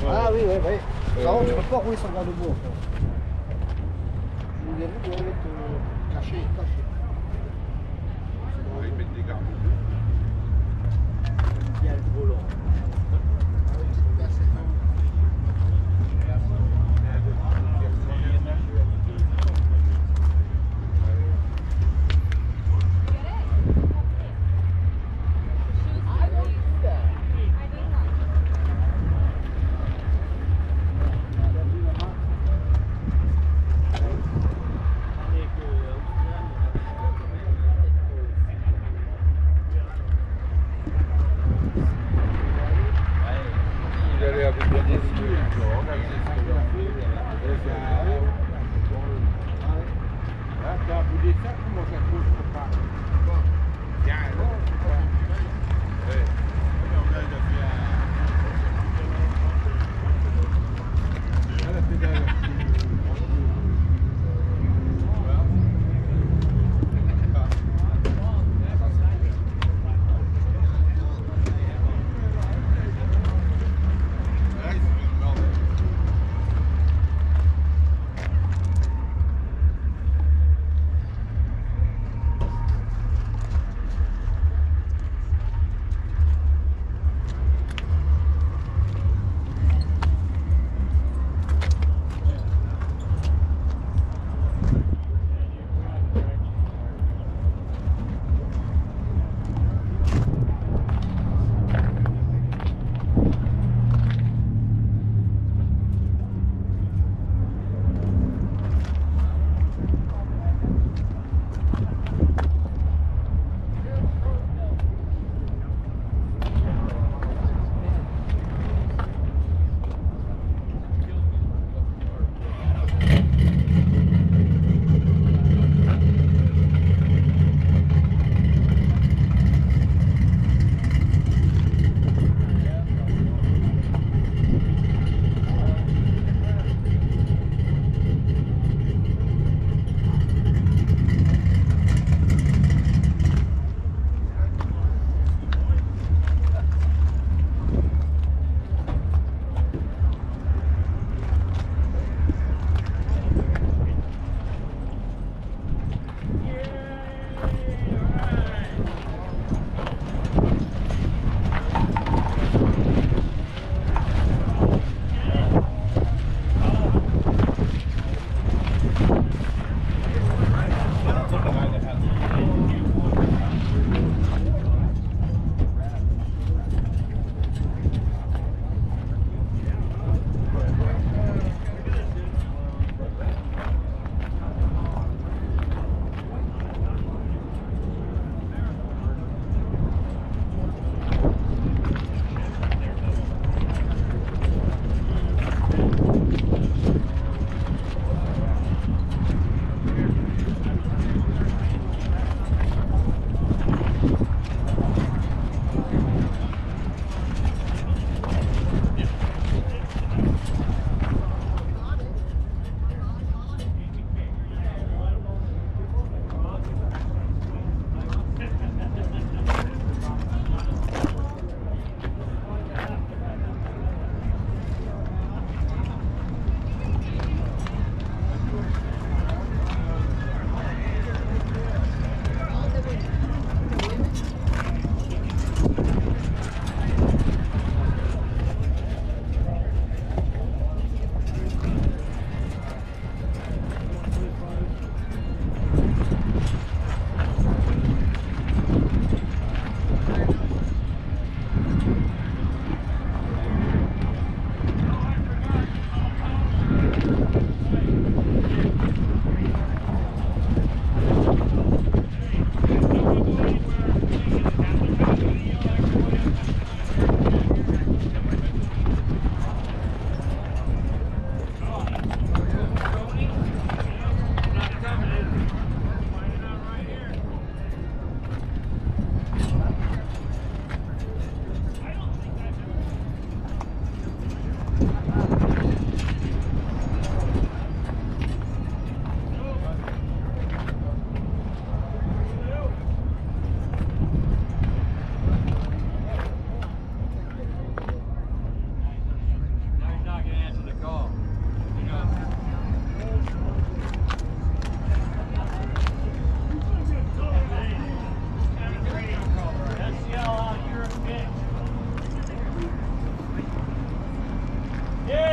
Ah oui, oui, oui. Non, tu ne peux pas rouler sans garde-boue en fait. Les garde-boue doivent être cachés. Ils mettent des garde-boue. Il y a le volant.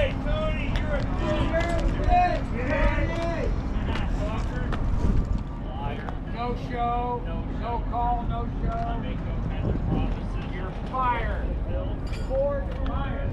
Hey, Tony, you're a bitch. No show, no call, no show. You're fired. Board fired.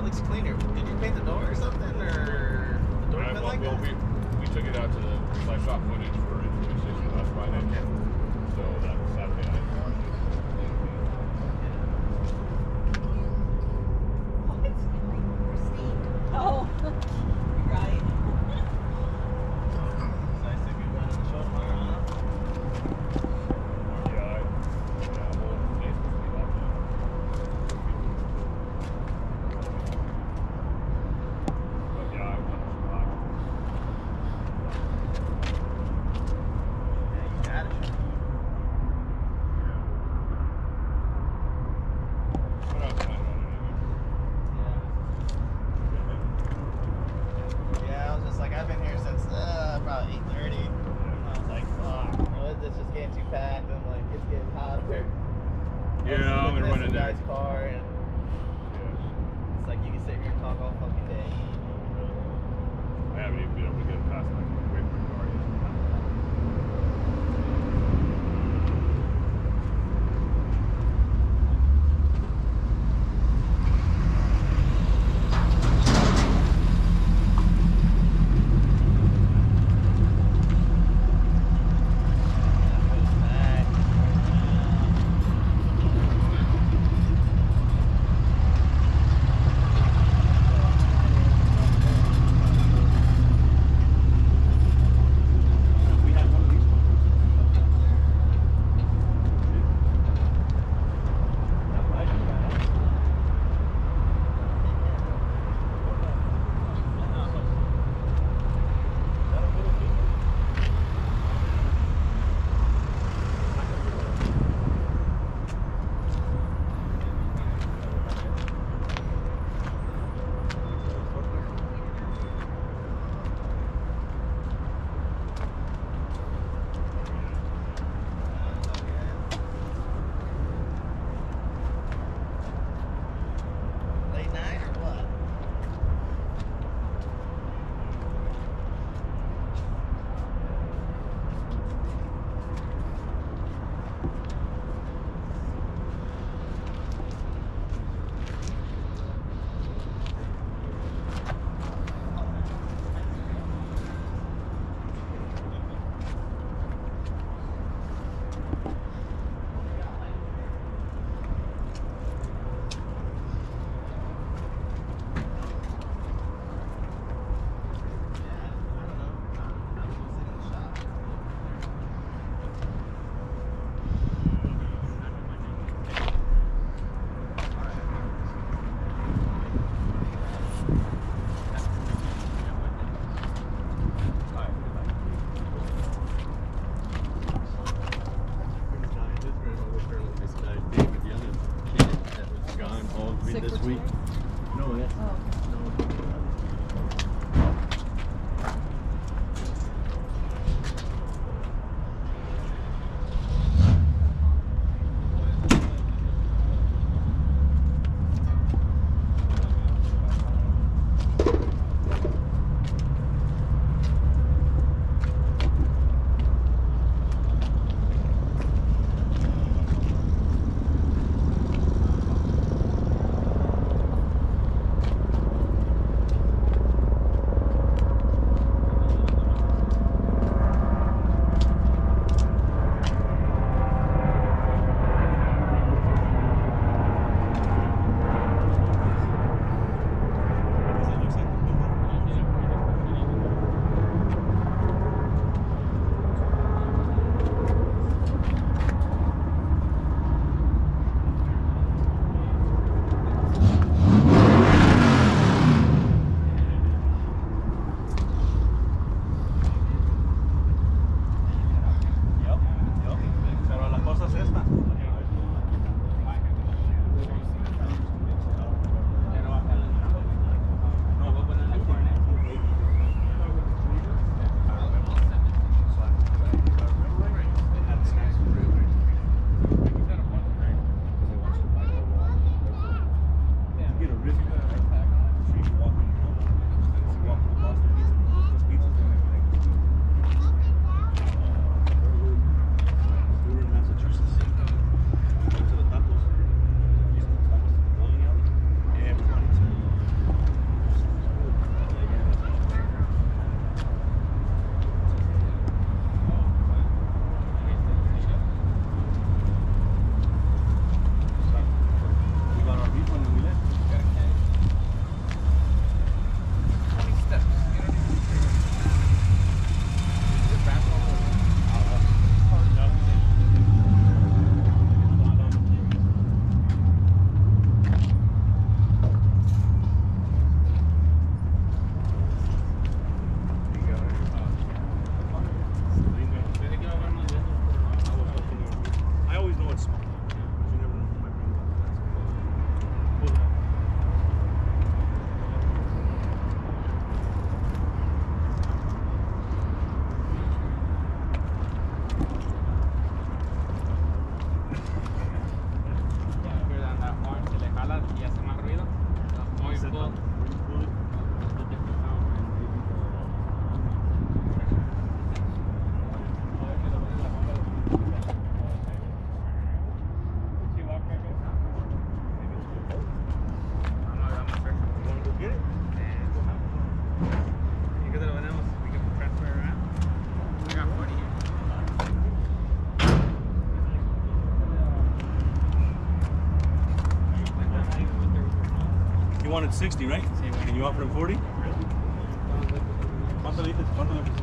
that looks cleaner. Did you paint the door or something, or the door been like that? We took it out to the. I shot footage for Information last Friday. Okay. So that was Saturday night. Oh, right. Nice to be running the show tomorrow, huh? Yeah, well, today's supposed to be off now. But yeah, I went to spot. Yeah, you got it. But I was planning on it Yeah, I was just like, I've been here since probably 8:30. I was like, fuck, this just getting too packed. I'm like, it's getting hotter. Yeah, I'm gonna run in there. Guy's car, and it's like you can sit here and talk all fucking day. I haven't even been able to get past my wait for the car yet. Late night or what? This week? No, that's wanted 60, right? And you offered him 40? ¿Cuánto le dices? ¿Cuánto le dices?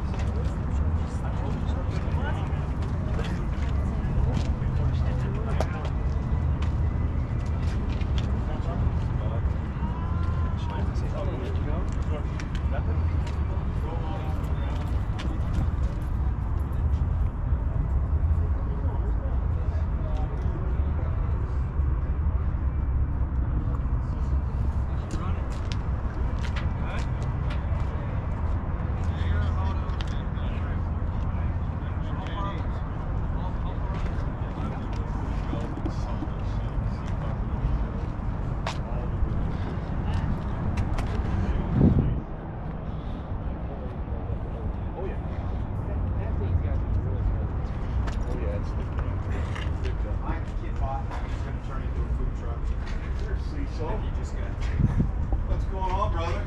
What's going on, brother?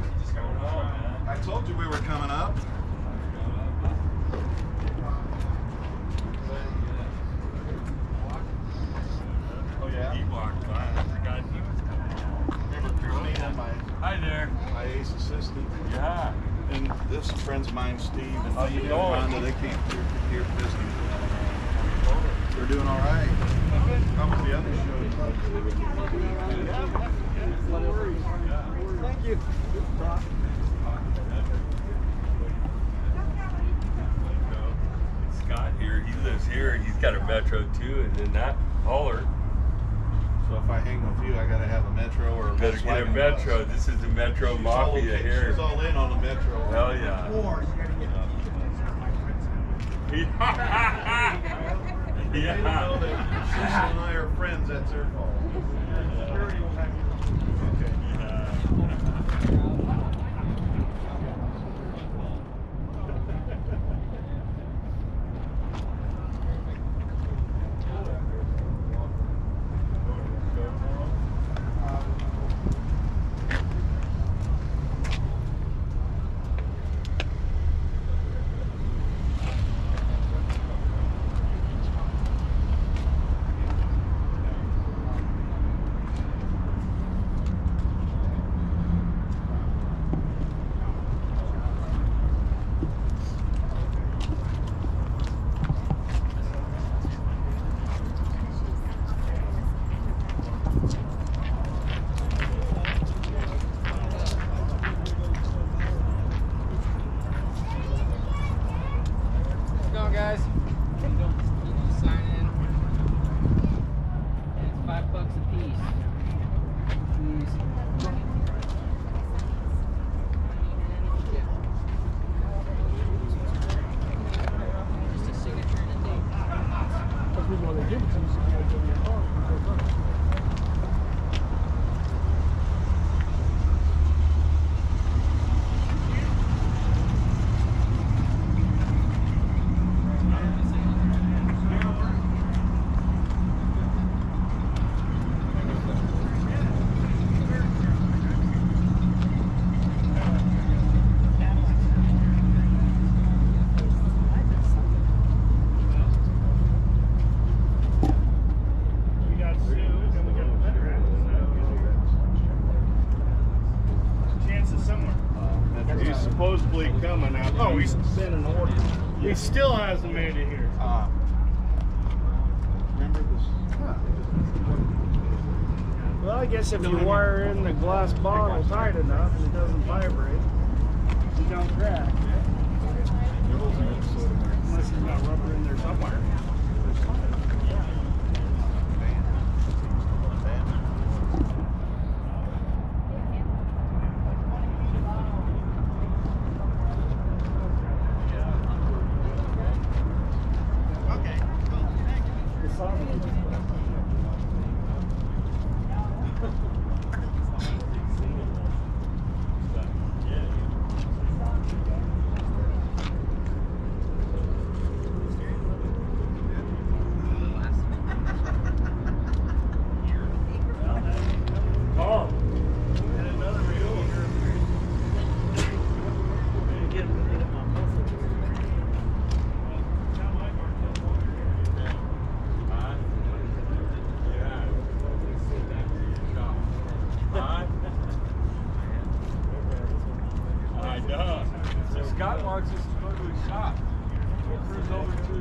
I told you we were coming up. Oh yeah. He walked by. I forgot he was coming. Remember Christina, Hi there. my ace assistant, Yeah. and this friend's of mine, Steve, and How you doing? Rhonda, they came here visiting. They're doing all right. How was the other show? Thank you. Scott here, he lives here, and he's got a Metro too, and then that hauler. So if I hang with you, I gotta have a Metro or a Better get a Volkswagen Metro. bus. This is the Metro Mafia here. She's all in on the Metro. Hell yeah. They didn't know that Yeah. Cecil and I are friends. That's their fault. Okay. Guys, you sign in. It's $5 a piece. Just a signature and a date. Because we want to give it to you, so you gotta give me a car. He's supposedly coming out. Oh, he's been an order. He still hasn't made it here. Remember this? Well, I guess if you wire in the glass bottle tight enough and it doesn't vibrate, it don't crack. Unless there's got rubber in there somewhere.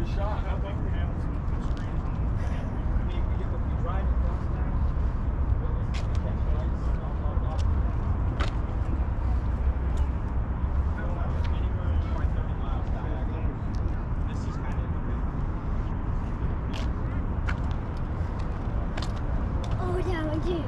it a shot. How about we have some screen? I mean, if you drive across that, catch lights, blah, blah, blah. Anywhere 30 miles diagonal. This is kind of Oh, yeah, I do.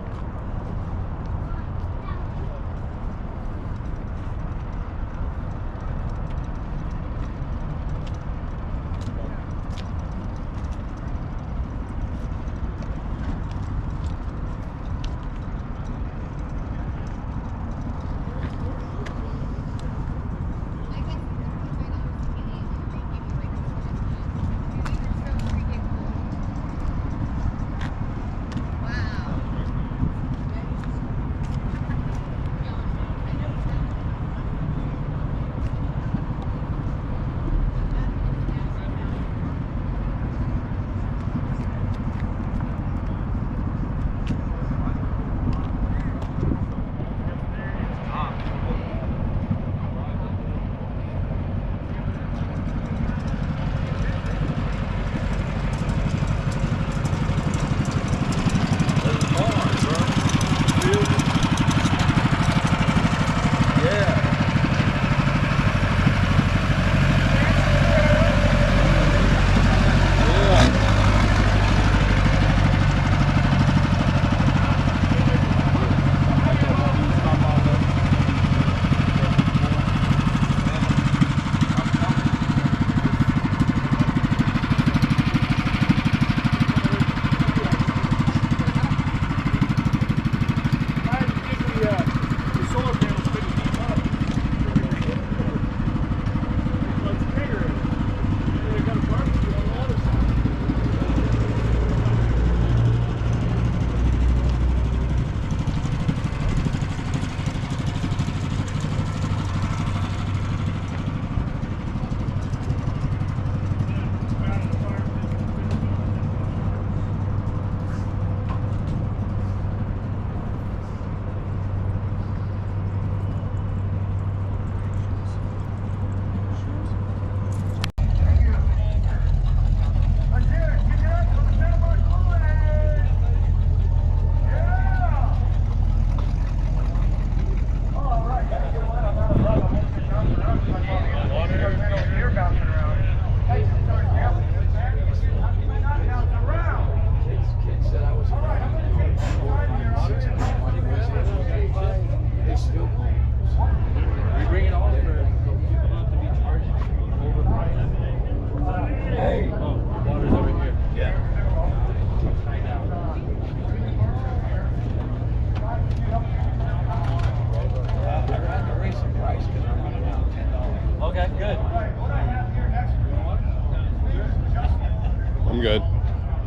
I'm good.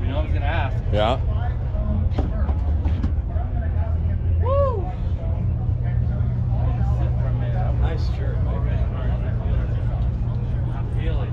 You know I was gonna ask. Yeah? Woo! Sit for a minute. Nice shirt. I'm feeling.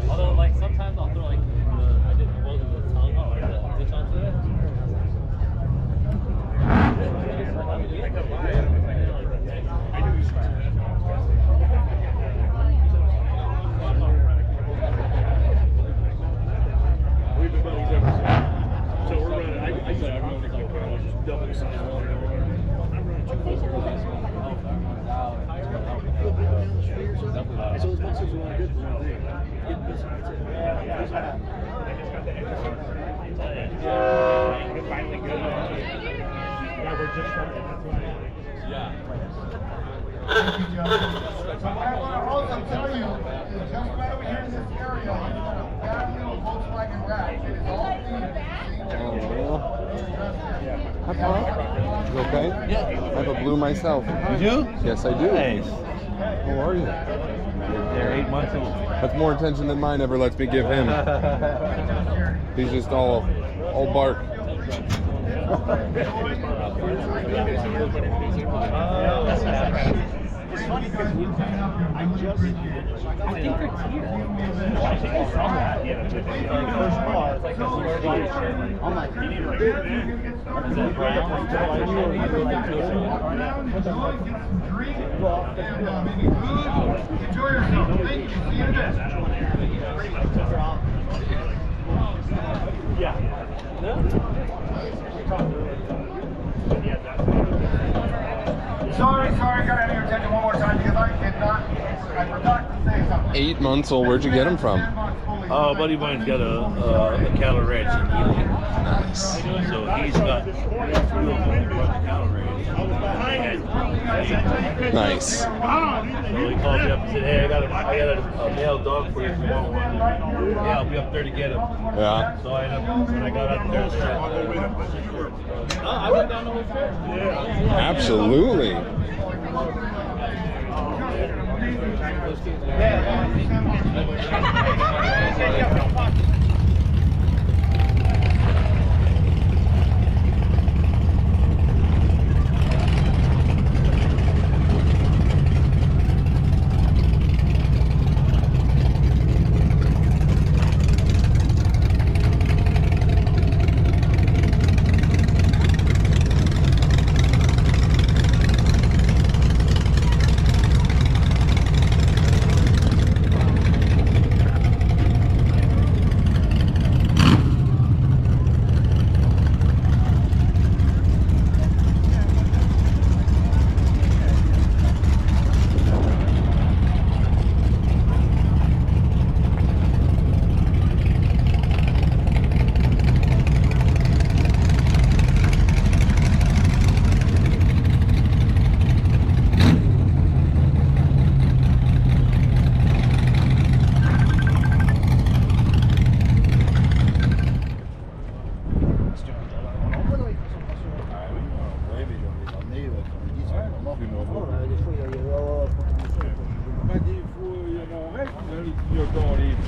Although, like, sometimes I'll throw, like, I did the tongue or the ditch onto it. We've been buddies ever since. So we're running, I said I'm running like double the size of water. I'm running 2 full hours. So as much as we want to do for one day, get this, that's it. We're finally good. Yeah, we're just starting. That's why. Yeah. Thank you, Joe. So what I want to also tell you is just right over here in this area, that little Volkswagen Rack, it is all themed. Hi, Paul. You okay? I have a blue myself. You do? Yes, I do. Nice. How are you? They're 8 months old. That's more attention than mine ever lets me give him. He's just all bark. It's funny because I think it's here. I'm like, you need to Enjoy yourself. Thank you. See you in a bit. Sorry, gotta have your attention one more time because I forgot to say something. 8 months old. Where'd you get him from? A buddy of mine's got a cattle ranch in Ely. Nice. So he's got 2 of them from the cattle ranch. Nice. So he called me up and said, hey, I got a male dog for you if you want one. Yeah, I'll be up there to get him. Yeah. So I ended up, when I got up there, I went down the whole fair. Absolutely.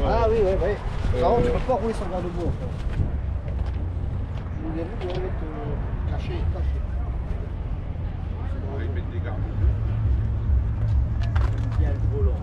Ah oui, oui. Par contre, tu peux pas rouler sur le garde-boue. Vous voulez être caché. Il y a le volant.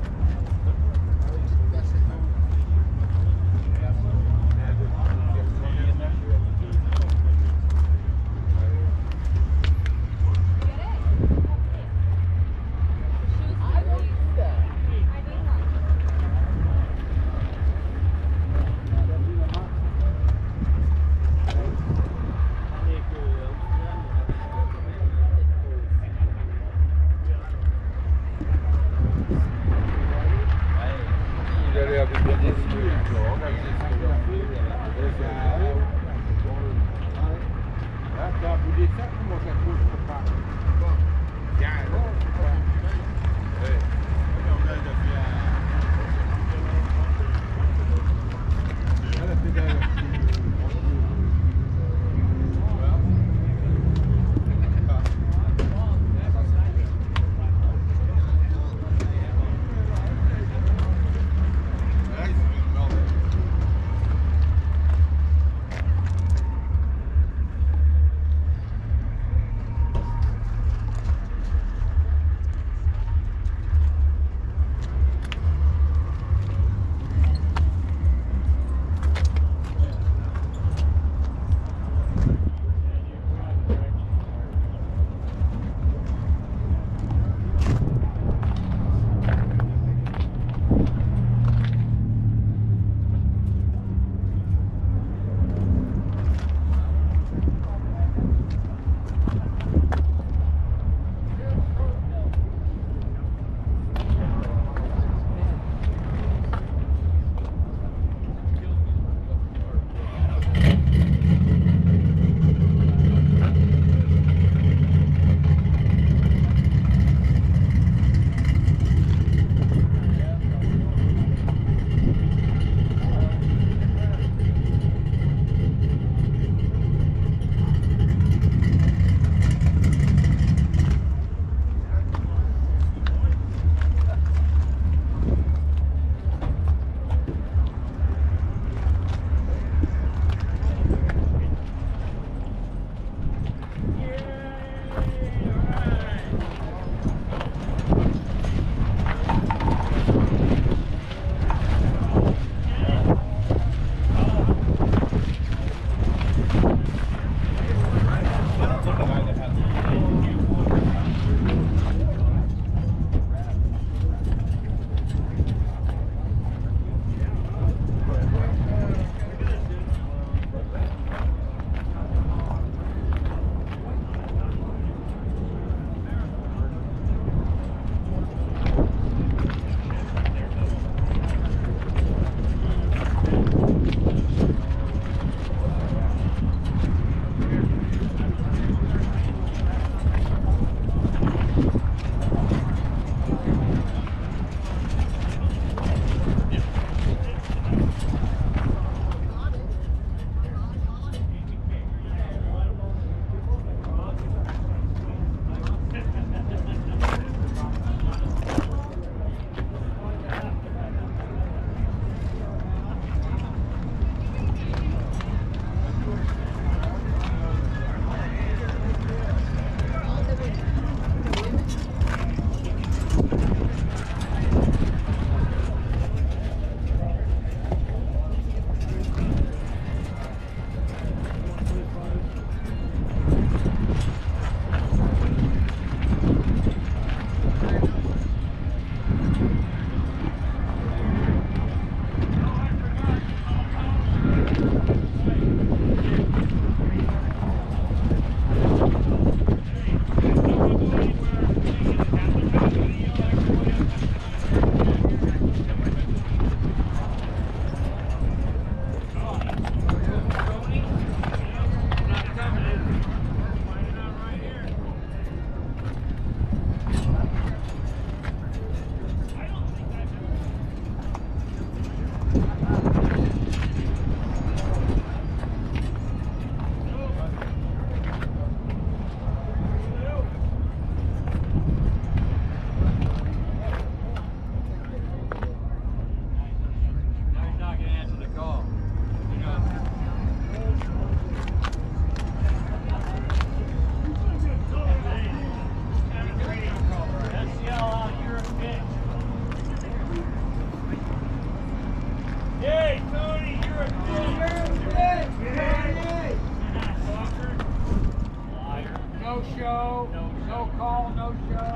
No show, no call, no show.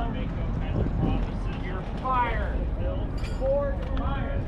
You're fired. Board fired.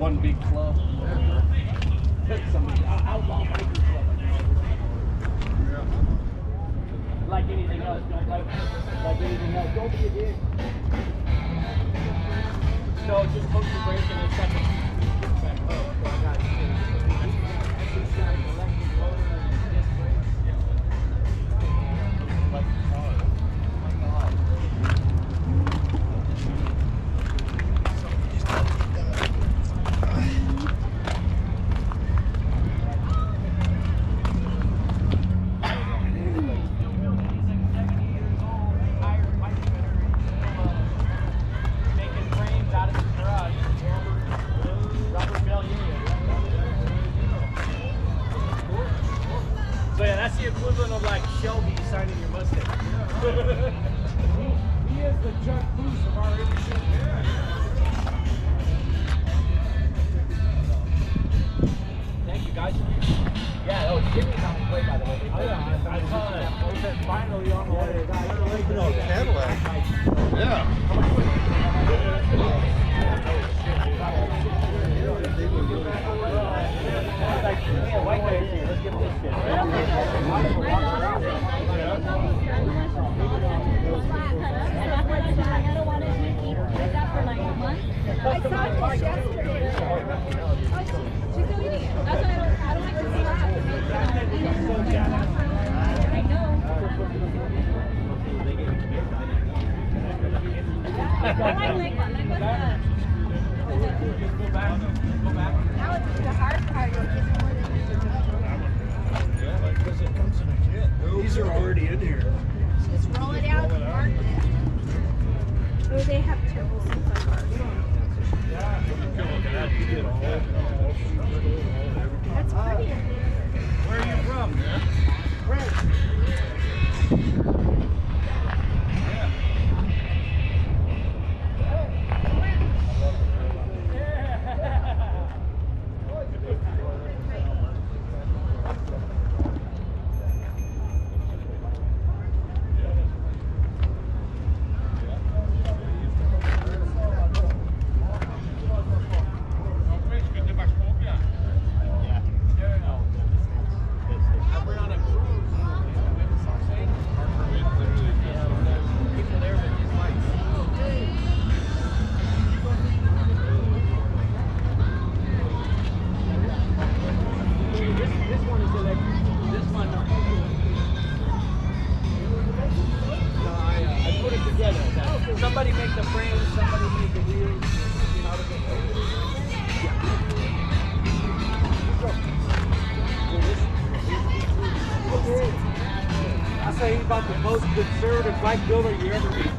one big club. Somebody outlaw biker club. Like anything else, don't like anything else. Don't be a dick. No, just hook the brake and then suck it. Oh, so I got it. This guy's electric motor and disc brakes. Like the car. Oh my God. So yeah, that's the equivalent of like Shelby signing your Mustang. He is the Chuck Boost of our industry. Thank you guys. Yeah, oh, Jimmy's on his way, by the way. Oh, yeah, I saw that. He said finally on the way. Cadillac. Yeah. White guy here. Let's get this shit. I saw it yesterday. She's still eating it. That's why I don't like to see that. I know. I like Lego. Lego's good. Now it's the hard part. Because it comes in a kit. These are already in here. Just roll it out and mark it. Oh, they have turbo seats like ours. That's pretty. Where are you from? France. Somebody make the frame, somebody make the wheels. I say he's about the most conservative bike builder you ever meet.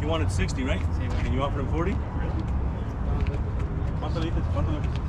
He wanted 60, right? And you offered him 40? ¿Cuánto le dices? ¿Cuánto le dices?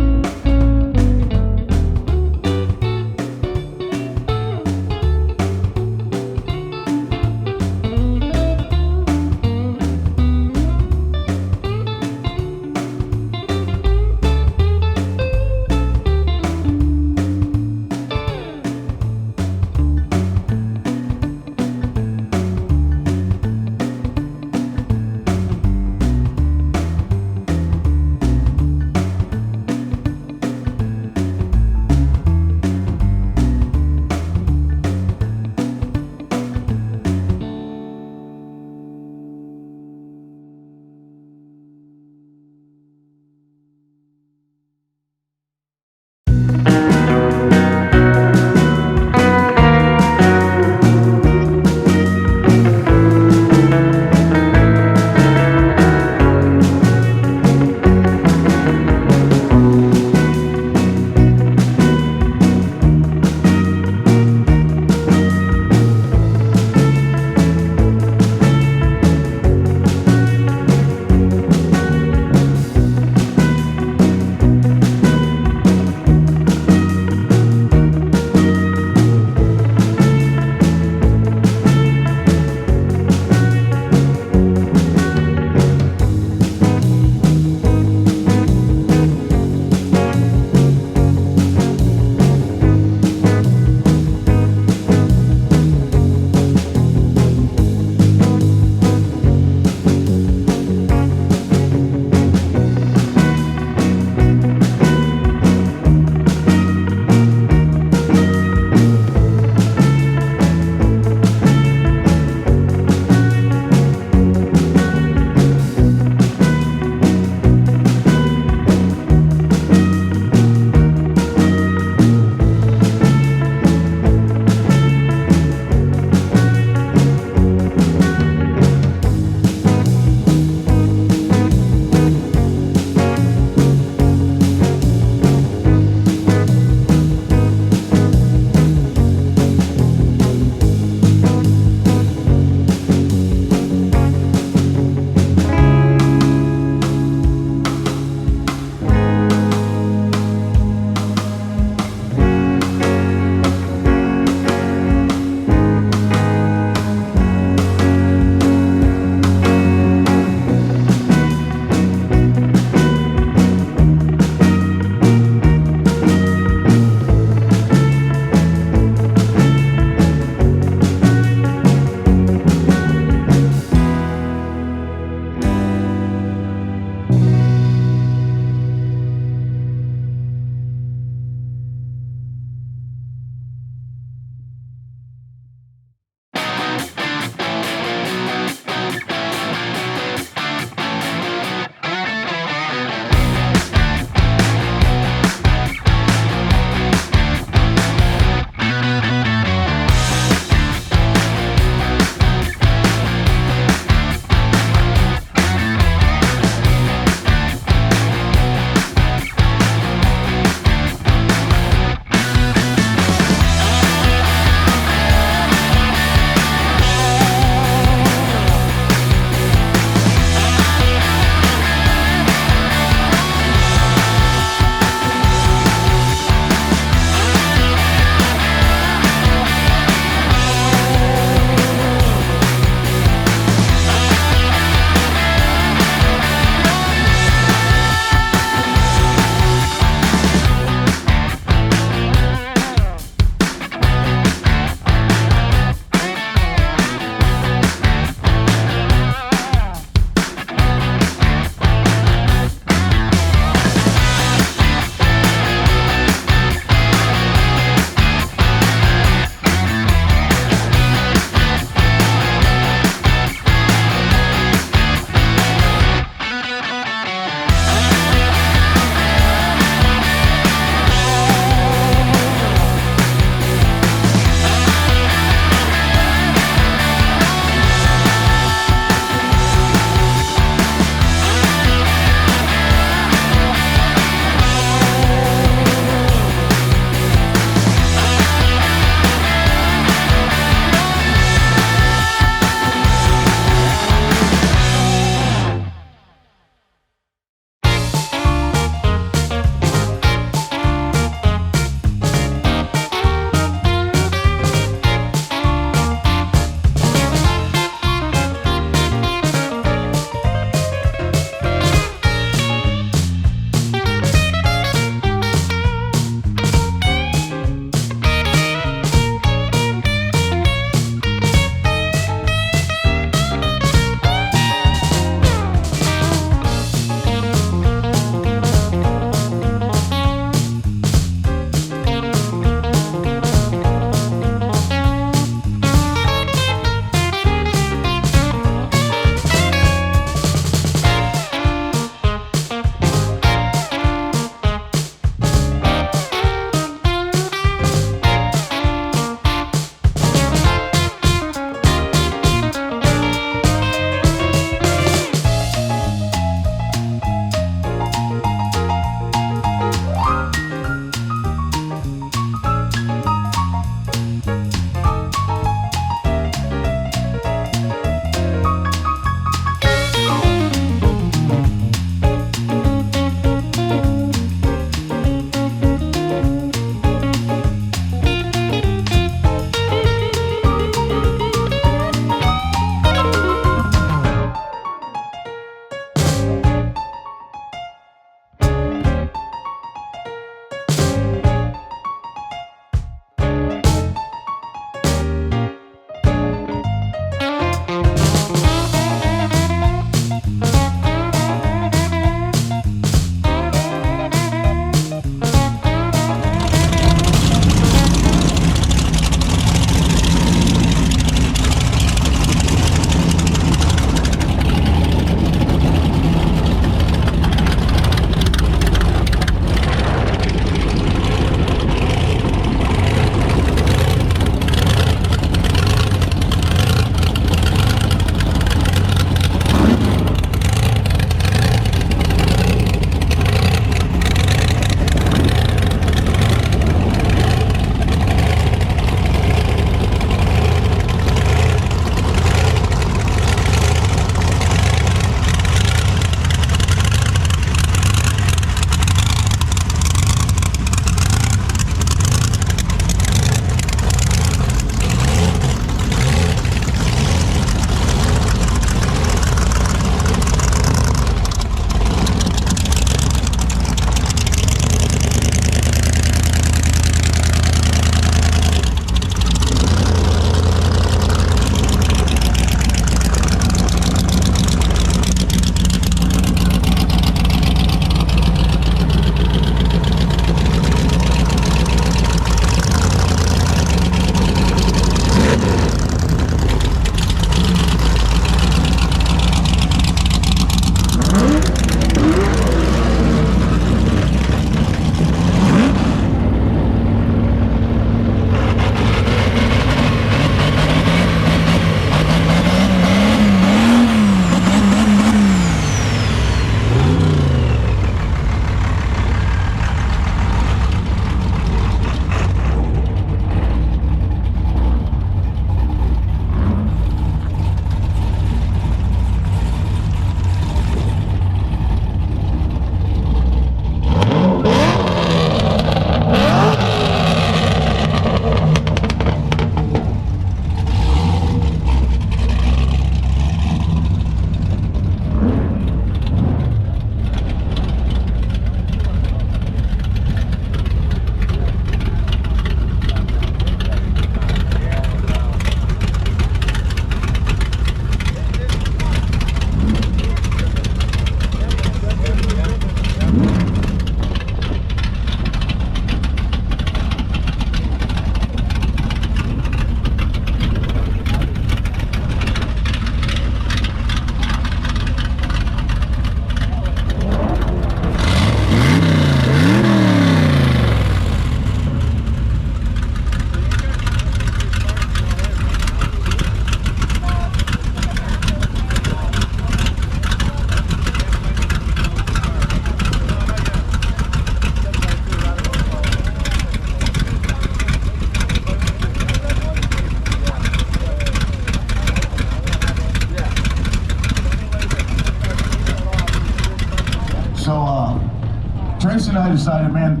decided, man,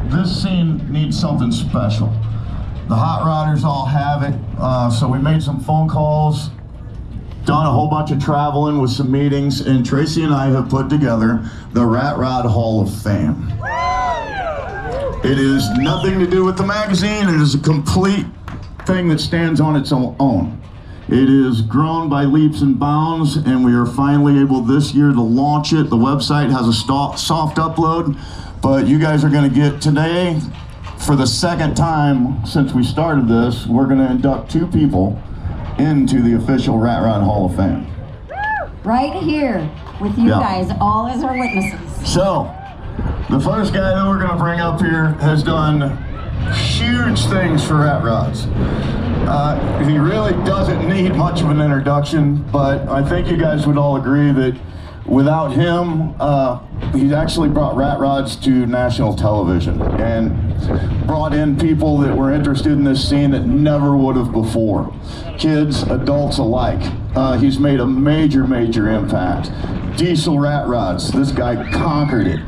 this scene needs something special. The hot rodders all have it, so we made some phone calls, done a whole bunch of traveling with some meetings, and Tracy and I have put together the Rat Rod Hall of Fame. It is nothing to do with the magazine. It is a complete thing that stands on its own. It is grown by leaps and bounds, and we are finally able this year to launch it. The website has a soft upload, but you guys are going to get today, for the second time since we started this, we're going to induct 2 people into the official Rat Rod Hall of Fame. Right here with you guys, all as our witnesses. So, the first guy that we're going to bring up here has done huge things for rat rods. He really doesn't need much of an introduction, but I think you guys would all agree that without him, he's actually brought rat rods to national television and brought in people that were interested in this scene that never would have before. Kids, adults alike. He's made a major, major impact. Diesel rat rods, this guy conquered it.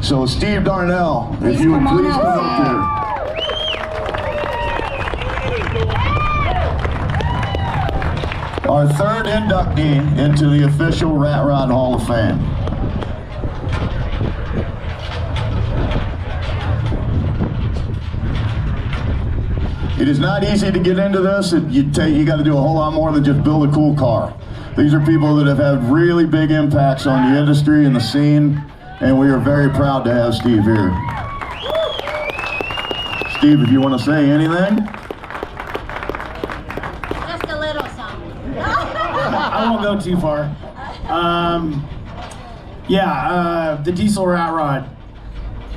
So Steve Darnell, if you would please come up here. Our third inductee into the official Rat Rod Hall of Fame. It is not easy to get into this. You got to do a whole lot more than just build a cool car. These are people that have had really big impacts on the industry and the scene, and we are very proud to have Steve here. Steve, if you want to say anything? Just a little something. I won't go too far. The diesel rat rod.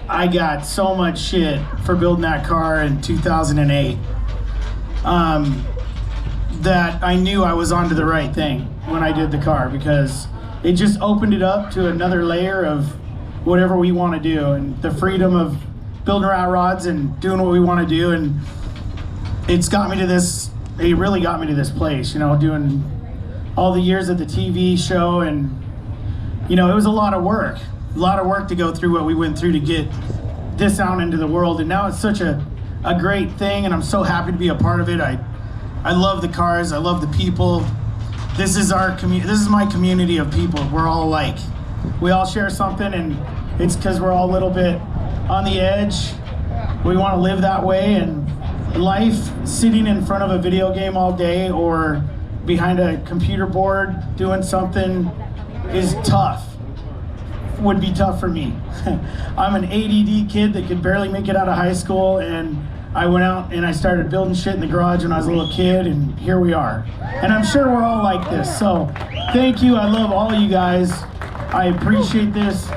I got so much shit for building that car in 2008 that I knew I was onto the right thing when I did the car, because it just opened it up to another layer of whatever we want to do, and the freedom of building rat rods and doing what we want to do. And it's got me to this, it really got me to this place, you know, doing all the years of the TV show. And, you know, it was a lot of work to go through what we went through to get this out into the world. And now it's such a great thing, and I'm so happy to be a part of it. I love the cars, I love the people. This is our community, this is my community of people. We're all alike. We all share something, and it's because we're all a little bit on the edge. We want to live that way, and life sitting in front of a video game all day or behind a computer board doing something is tough. Would be tough for me. I'm an ADD kid that could barely make it out of high school, and I went out and I started building shit in the garage when I was a little kid, and here we are. And I'm sure we're all like this. So thank you. I love all of you guys. I appreciate this.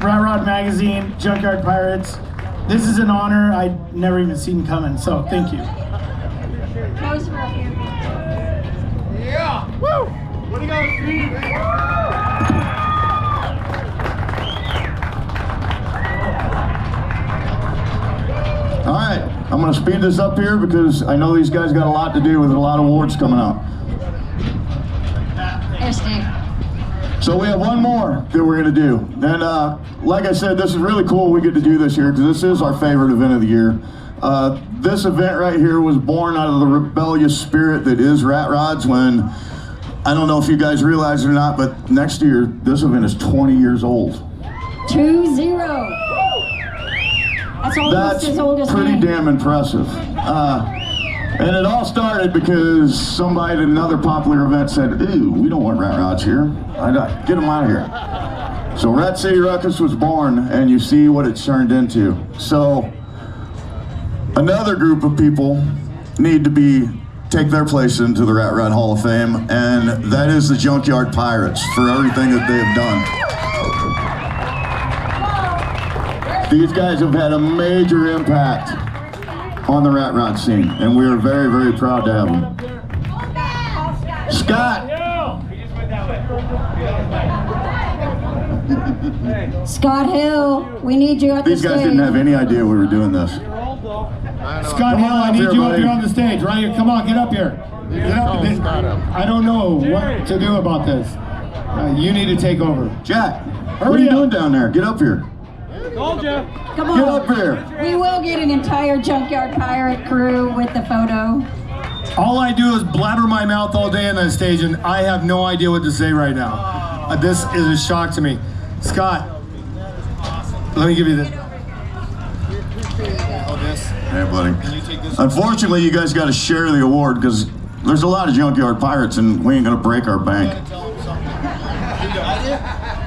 Rat Rod Magazine, Junkyard Pirates. This is an honor I'd never even seen coming. So thank you. Yeah. Woo! What do you got, Steve? All right, I'm going to speed this up here because I know these guys got a lot to do with a lot of awards coming up. Here, Steve. So we have one more that we're going to do. And like I said, this is really cool we get to do this here because this is our favorite event of the year. This event right here was born out of the rebellious spirit that is Rat Rods when, I don't know if you guys realize it or not, but next year, this event is 20 years old. 2-0. That's almost as old as pretty mine. damn impressive. And it all started because somebody at another popular event said, "Ooh, we don't want rat rods here. Get them out of here." So Rat City Rukkus was born, and you see what it's turned into. So another group of people need to take their place into the Rat Rod Hall of Fame, and that is the Junkyard Pirates for everything that they have done. These guys have had a major impact on the rat rod scene, and we are very, very proud to have them. Scott! Scott Hill, we need you at the stage. These guys didn't have any idea we were doing this. Scott Hill, I need you up here on the stage, right here. Come on, get up here. Get up. I don't know what to do about this. You need to take over. Jack, what are you doing down there? Get up here. Told ya. Come on. Get up here. We will get an entire Junkyard Pirate crew with the photo. All I do is blabber my mouth all day on that stage, and I have no idea what to say right now. This is a shock to me. Scott, let me give you this. Oh, this. Hey, buddy. Unfortunately, you guys got to share the award because there's a lot of Junkyard Pirates, and we ain't gonna break our bank.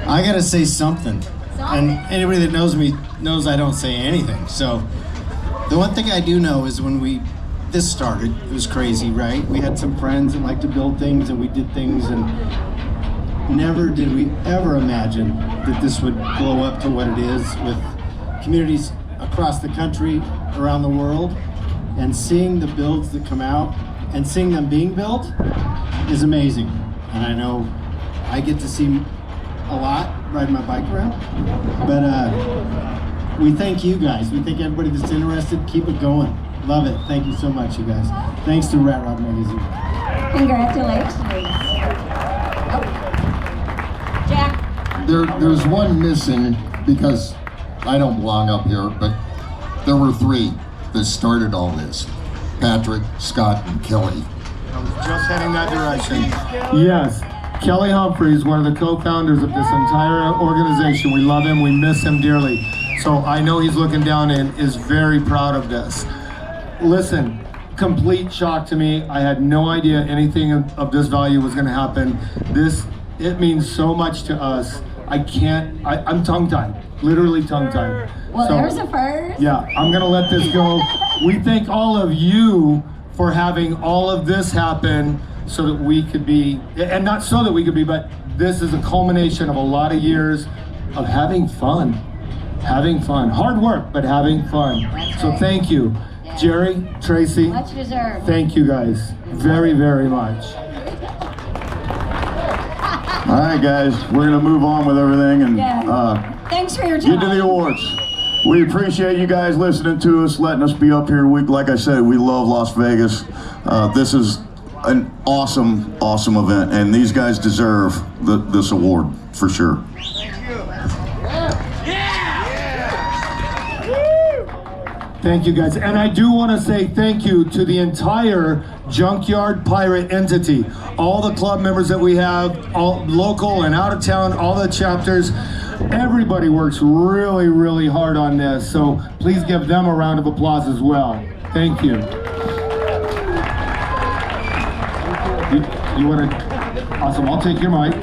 I gotta say something. And anybody that knows me knows I don't say anything. So the one thing I do know is when this started, it was crazy, right? We had some friends that like to build things, and we did things, and never did we ever imagine that this would blow up to what it is with communities across the country, around the world, and seeing the builds that come out and seeing them being built is amazing. And I know I get to see a lot riding my bike around, but we thank you guys. We thank everybody that's interested. Keep it going. Love it. Thank you so much, you guys. Thanks to Rat Rod Magazine. Congratulations. Jack. There's one missing because I don't belong up here, but there were three that started all this. Patrick, Scott, and Kelly. I was just heading that direction. Yes, Kelly Humphreys, one of the co-founders of this entire organization. We love him, we miss him dearly. So I know he's looking down and is very proud of this. Listen, complete shock to me. I had no idea anything of this value was gonna happen. It means so much to us. I'm tongue-tied, literally tongue-tied. Well, there's a first. Yeah, I'm gonna let this go. We thank all of you for having all of this happen so that we could be, and not so that we could be, but this is a culmination of a lot of years of having fun. Having fun. Hard work, but having fun. So thank you. Jerry, Tracy, Much deserved. thank you guys very, very much. All right, guys, we're gonna move on with everything and Thanks for your time. get to the awards. We appreciate you guys listening to us, letting us be up here. Like I said, we love Las Vegas. This is an awesome, awesome event, and these guys deserve this award for sure. Thank you guys, and I do want to say thank you to the entire Junkyard Pirate entity, all the club members that we have, all local and out of town, all the chapters. Everybody works really, really hard on this, so please give them a round of applause as well. Thank you. You want to? Awesome. I'll take your mic.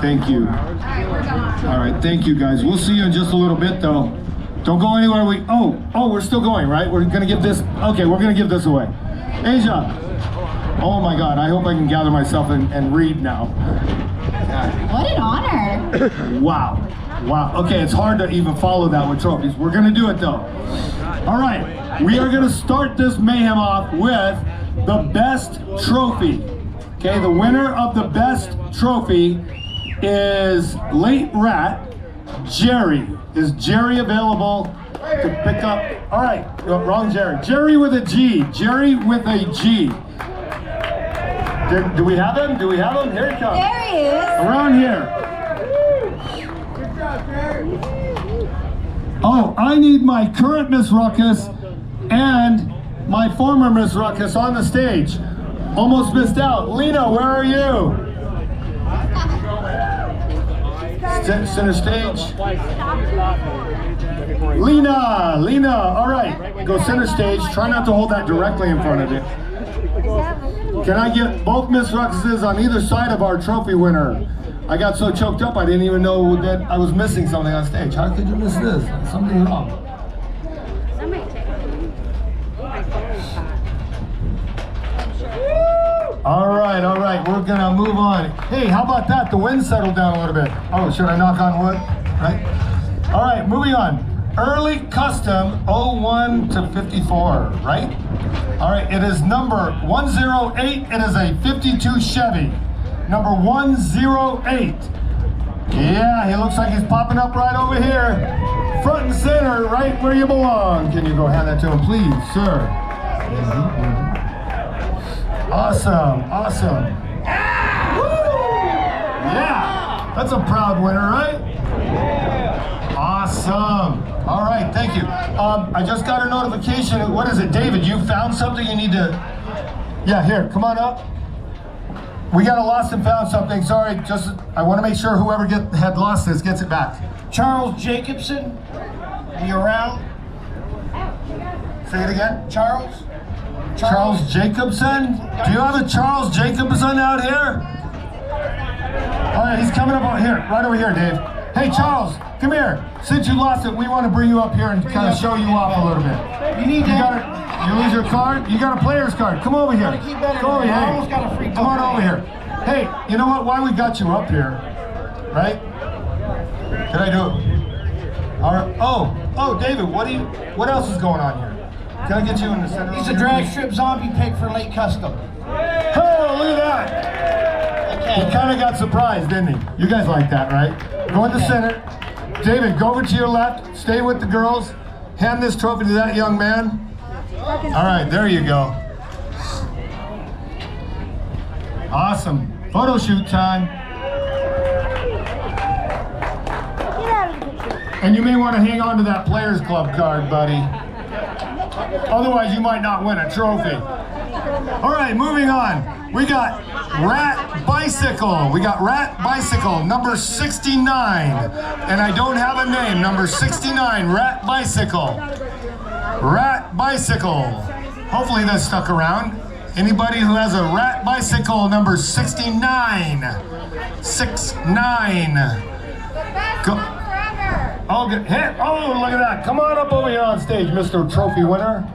Thank you. All right. Thank you, guys. We'll see you in just a little bit, though. Don't go anywhere. We're still going, right? We're gonna give this. Okay, we're gonna give this away. Asia. Oh my God. I hope I can gather myself and read now. What an honor. Wow. Wow. Okay, it's hard to even follow that with trophies. We're gonna do it though. All right. We are gonna start this mayhem off with the best trophy. Okay, the winner of the best trophy is Late Rat, Jerry. Is Jerry available to pick up? All right, wrong Jerry. Jerry with a G. Jerry with a G. Do we have him? Do we have him? Here he comes. There he is. Around here. Good job, Jerry. Oh, I need my current Miss Rukkus and my former Miss Rukkus on the stage. Almost missed out. Lena, where are you? Center stage. Lena, all right. Go center stage. Try not to hold that directly in front of you. Can I get both Miss Rukkuses on either side of our trophy winner? I got so choked up I didn't even know that I was missing something on stage. How could you miss this? Something wrong. All right, we're gonna move on. Hey, how about that? The wind settled down a little bit. Oh, should I knock on wood? Right? All right, moving on. Early Custom 01 to 54, right? All right, it is number 108. It is a 52 Chevy. Number 108. Yeah, he looks like he's popping up right over here. Front and center, right where you belong. Can you go hand that to him, please, sir? Awesome. Yeah, that's a proud winner, right? Awesome. Awesome. All right, thank you. I just got a notification. What is it, David? You found something you need to... Yeah, here, come on up. We got a lost and found something. Sorry, just I want to make sure whoever had lost this gets it back. Charles Jacobson, are you around? Say it again. Charles Jacobson? Do you have a Charles Jacobson out here? All right, he's coming up out here, right over here, Dave. Hey, Charles, come here. Since you lost it, we want to bring you up here and kind of show you off a little bit. You lose your card? You got a player's card. Come over here. Come over here. Hey, come on over here. Hey, you know what? Why we got you up here, right? Can I do it? All right. Oh, David, what else is going on here? Can I get you in the center? He's a drag strip zombie pick for late custom. Oh, look at that. He kind of got surprised, didn't he? You guys like that, right? Go in the center. David, go over to your left. Stay with the girls. Hand this trophy to that young man. All right, there you go. Awesome. Photo shoot time. And you may want to hang on to that Players Club card, buddy. Otherwise, you might not win a trophy. All right, moving on. We got Rat Bicycle. We got Rat Bicycle, number 69. And I don't have a name, number 69, Rat Bicycle. Rat Bicycle. Hopefully that's stuck around. Anybody who has a Rat Bicycle, number 69. 69. Go. Oh, good hit. Oh, look at that. Come on up over here on stage, Mr. Trophy winner.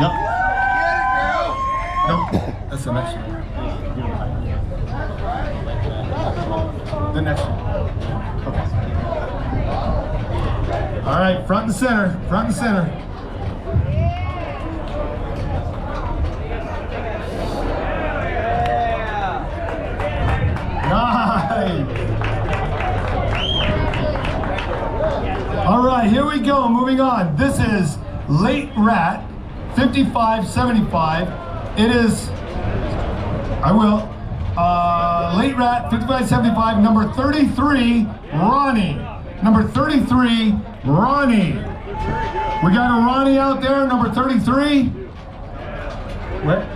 Yep. Nope. That's the next one. The next one. Okay. All right, front and center. Front and center. Nice. All right, here we go. Moving on. This is Late Rat 5575. It is, Late Rat 5575, number 33, Ronnie. Number 33, Ronnie. We got a Ronnie out there, number 33. What?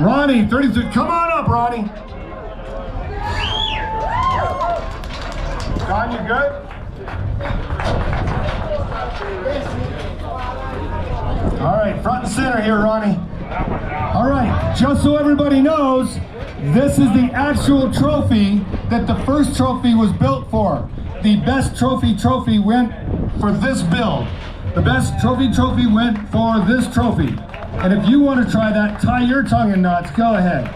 Ronnie, 33. Come on up, Ronnie. John, you good? All right, front and center here, Ronnie. All right, just so everybody knows, this is the actual trophy that the first trophy was built for. The best trophy went for this build. The best trophy went for this trophy. And if you want to try that, tie your tongue in knots, go ahead.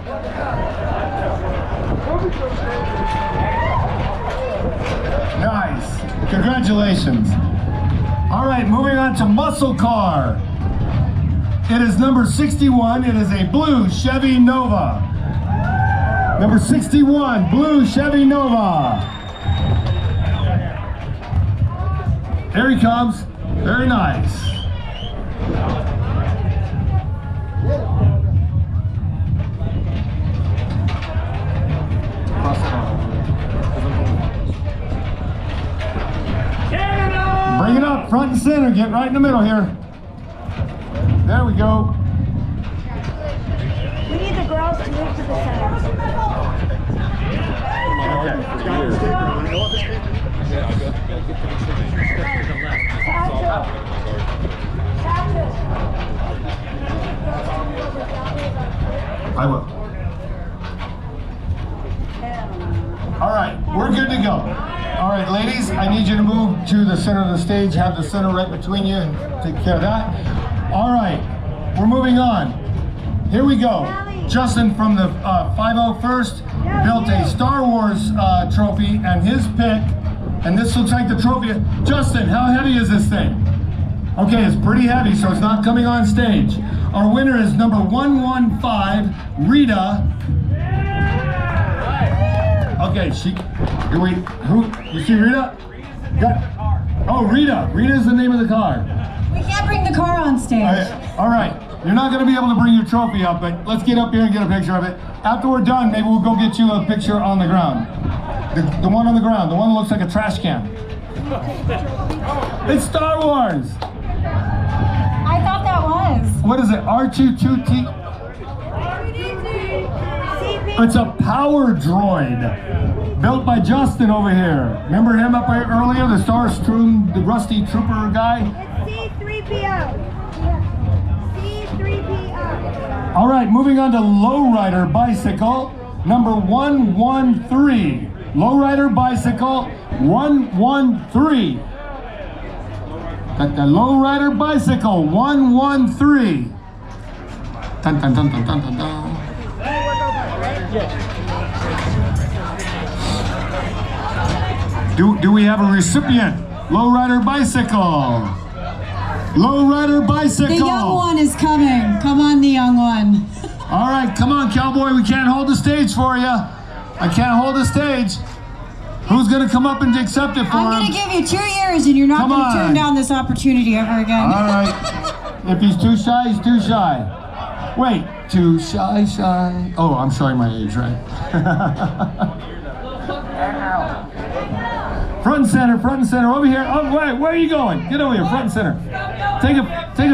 Nice, congratulations. All right, moving on to Muscle Car. It is number 61. It is a blue Chevy Nova. Number 61, blue Chevy Nova. There he comes. Very nice. Bring it up, front and center. Get right in the middle here. There we go. We need the girls to move to the center. I will. All right, we're good to go. All right, ladies, I need you to move to the center of the stage, have the center right between you and take care of that. All right, we're moving on. Here we go. Justin from the 501st built a Star Wars trophy and his pick, and this looks like the trophy. Justin, how heavy is this thing? Okay, it's pretty heavy, so it's not coming on stage. Our winner is number 115, Rita. Okay, who, you see Rita? Oh, Rita. Rita is the name of the car. We can't bring the car on stage. All right. You're not going to be able to bring your trophy up, but let's get up here and get a picture of it. After we're done, maybe we'll go get you a picture on the ground. The one on the ground, the one that looks like a trash can. It's Star Wars. I thought that was. What is it? R2-2T? It's a power droid built by Justin over here. Remember him up here earlier? The the Rusty Trooper guy? C3PO. C3PO. All right, moving on to Lowrider Bicycle, number 113. Lowrider Bicycle, 113. Got the Lowrider Bicycle, 113. Dun, dun, dun, dun, dun, dun, dun. Do we have a recipient? Lowrider Bicycle. Lowrider Bicycle. The young one is coming. Come on, the young one. All right, come on, cowboy. We can't hold the stage for you. I can't hold the stage. Who's going to come up and accept it for him? I'm going to give you 2 years and you're not going to turn down this opportunity ever again. All right. If he's too shy, he's too shy. Wait, too shy. Oh, I'm showing my age, right? Front and center, over here. Oh, wait, where are you going? Get over here, front and center. Take a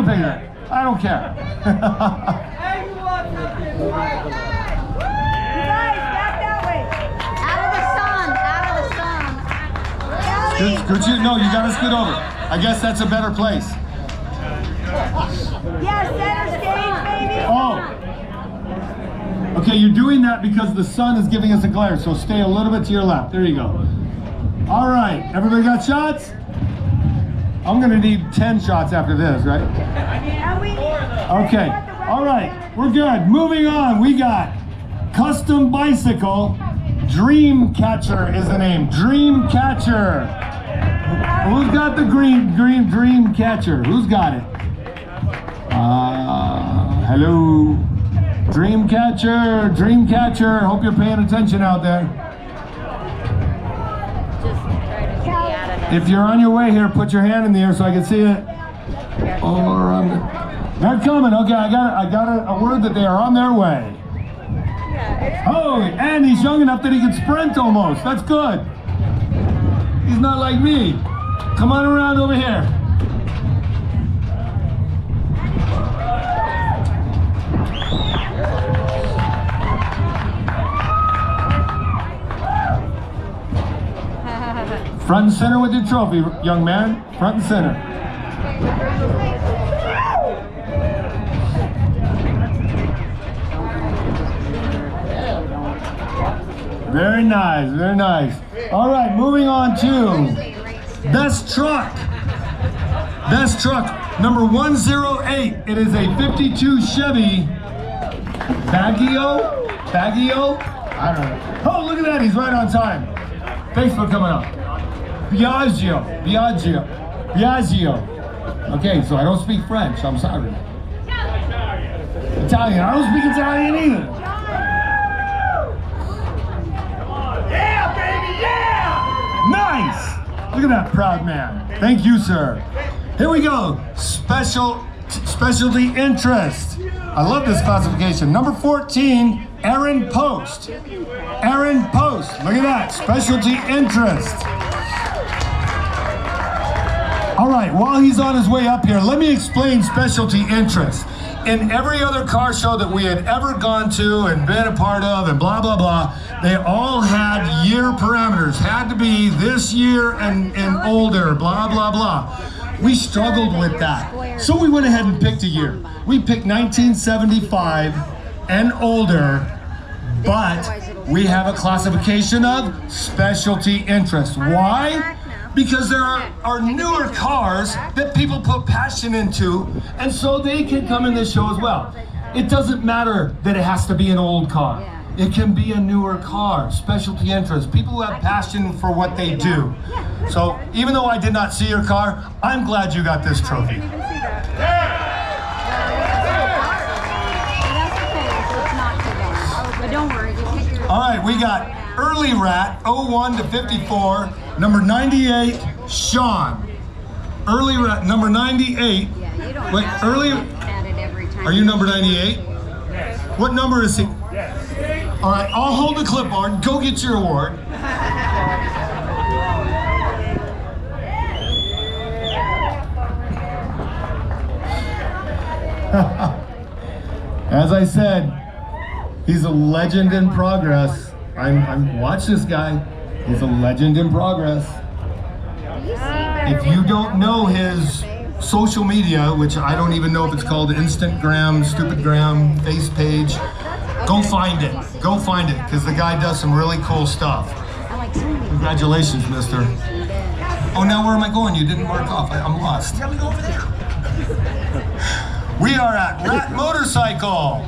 picture. I don't care. No, you gotta scoot over. I guess that's a better place. Yeah, center stage, baby. Oh. Okay, you're doing that because the sun is giving us a glare, so stay a little bit to your left. There you go. All right, everybody got shots? I'm gonna need 10 shots after this, right? Okay, all right, we're good. Moving on, we got Custom Bicycle. Dreamcatcher is the name, Dreamcatcher. Who's got the green Dreamcatcher? Who's got it? Hello. Dreamcatcher, hope you're paying attention out there. If you're on your way here, put your hand in the air so I can see it. They're coming. Okay, I got a word that they are on their way. Oh, and he's young enough that he can sprint almost. That's good. He's not like me. Come on around over here. Front and center with your trophy, young man. Front and center. Very nice, very nice. All right, moving on to Best Truck. Best Truck, number 108. It is a 52 Chevy Baggio? I don't know. Oh, look at that, he's right on time. Thanks for coming up. Biagio. Okay, so I don't speak French, I'm sorry. Italian, I don't speak Italian either. Yeah, baby, yeah! Nice! Look at that proud man. Thank you, sir. Here we go. Specialty interest. I love this classification. Number 14, Aaron Post. Aaron Post. Look at that. Specialty interest. All right, while he's on his way up here, let me explain specialty interest. In every other car show that we had ever gone to and been a part of and blah, blah, blah, they all had year parameters. Had to be this year and older, blah, blah, blah. We struggled with that. So we went ahead and picked a year. We picked 1975 and older, but we have a classification of specialty interest. Why? Because there are newer cars that people put passion into, and so they can come in this show as well. It doesn't matter that it has to be an old car. It can be a newer car, specialty interest, people who have passion for what they do. So even though I did not see your car, I'm glad you got this trophy. All right, we got Early Rat, 01 to 54, number 98, Sean. Early Rat, number 98. Wait, early. Are you number 98? What number is he? All right, I'll hold the clipboard. Go get your award. As I said, he's a legend in progress. Watch this guy. He's a legend in progress. If you don't know his social media, which I don't even know if it's called Instagram, Stupidgram, Face page, go find it. Go find it, because the guy does some really cool stuff. Congratulations, mister. Oh, now where am I going? You didn't mark off. I'm lost. Tell me to go over there. We are at Rat Motorcycle.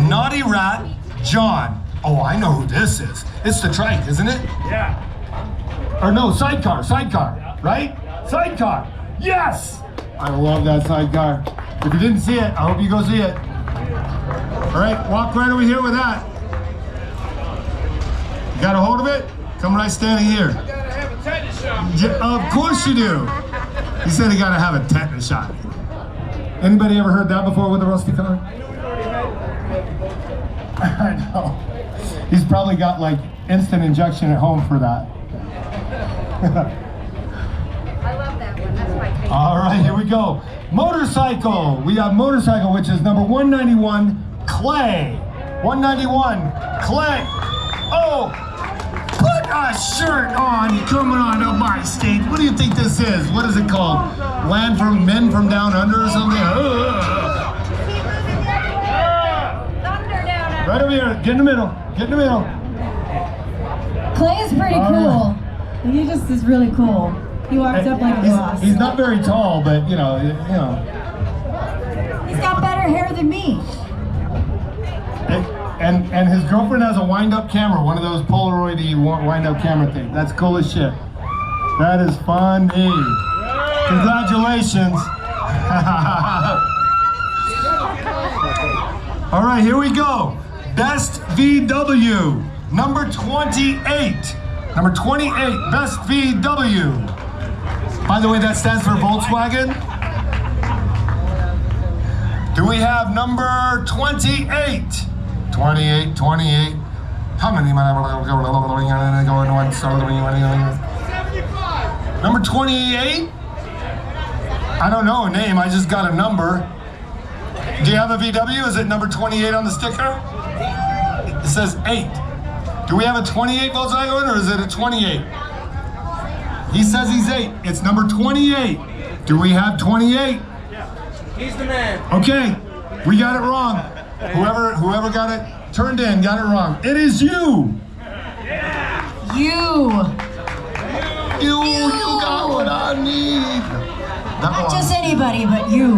Naughty Rat John. Oh, I know who this is. It's the trike, isn't it? Yeah. Or no, sidecar, right? Sidecar. Yes! I love that sidecar. If you didn't see it, I hope you go see it. All right, walk right over here with that. You got a hold of it? Come right standing here. I gotta have a tetanus shot. Yeah, of course you do. He said he gotta have a tetanus shot. Anybody ever heard that before with a rusty car? I know. He's probably got like instant injection at home for that. I love that one. That's my favorite. All right, here we go. Motorcycle. We got motorcycle, which is number 191, Clay. 191, Clay. Oh, put a shirt on coming on to my state. What do you think this is? What is it called? Land from Men from Down Under or something? Right over here. Get in the middle. Get in the middle. Clay is pretty cool. He just is really cool. He walks up like a boss. He's not very tall, but you know. He's got better hair than me. And his girlfriend has a wind-up camera, one of those Polaroid-y wind-up camera things. That's cool as shit. That is funny. Congratulations. All right, here we go. Best VW, number 28. Number 28, Best VW. By the way, that stands for Volkswagen. Do we have number 28? 28. How many? Number 28? I don't know a name, I just got a number. Do you have a VW? Is it number 28 on the sticker? It says 8. Do we have a 28 Volkswagen or is it a 28? He says he's 8. It's number 28. Do we have 28? He's the man. Okay, we got it wrong. Whoever got it turned in got it wrong. It is you. You got what I need. Not just anybody, but you.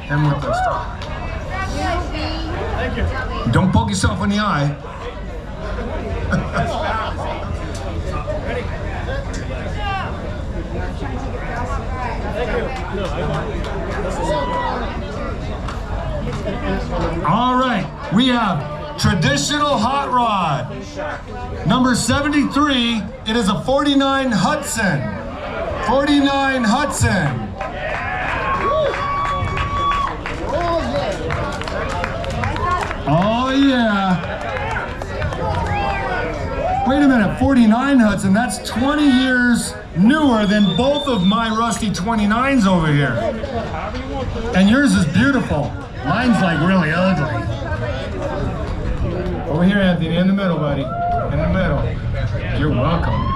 And with this stuff. Thank you. Don't poke yourself in the eye. All right, we have traditional hot rod. Number 73, it is a 49 Hudson. 49 Hudson. Oh yeah. Wait a minute, 49 Hudson, that's 20 years newer than both of my rusty 29s over here. And yours is beautiful. Mine's like really ugly. Over here, Anthony, in the middle, buddy. In the middle. You're welcome.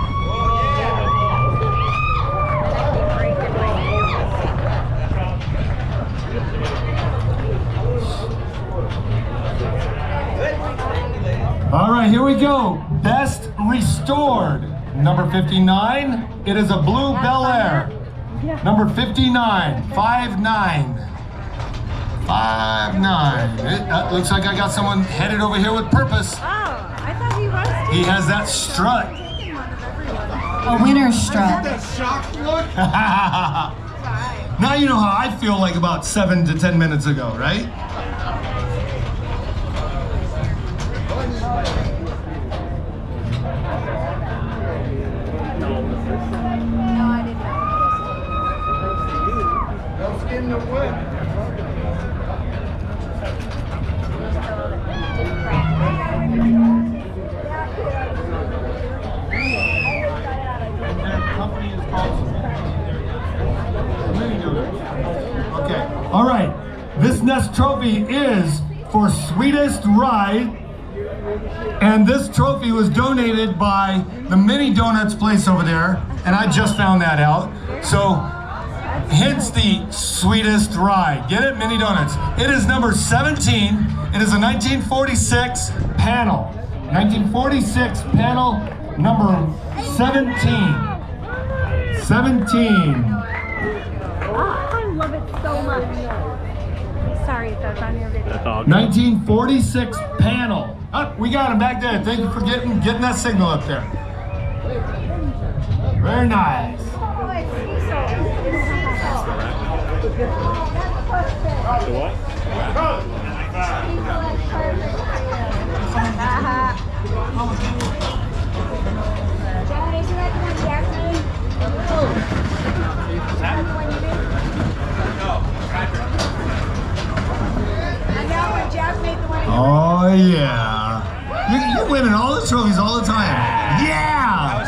All right, here we go. Best restored. Number 59, it is a blue Bel Air. Number 59, 5'9". 5'9". It looks like I got someone headed over here with purpose. Oh, I thought he was. He has that strut. A winner's strut. Now you know how I feel like about 7 to 10 minutes ago, right? Okay. All right, this next trophy is for Sweetest Ride. And this trophy was donated by the Mini Donuts place over there. And I just found that out. So, hence the Sweetest Ride. Get it? Mini Donuts. It is number 17. It is a 1946 panel. 1946 panel number 17. 17. I love it so much. Sorry if that's on your video. 1946 panel. Oh, we got him back there. Thank you for getting that signal up there. Very nice. Oh yeah. You're winning all the trophies all the time. Yeah!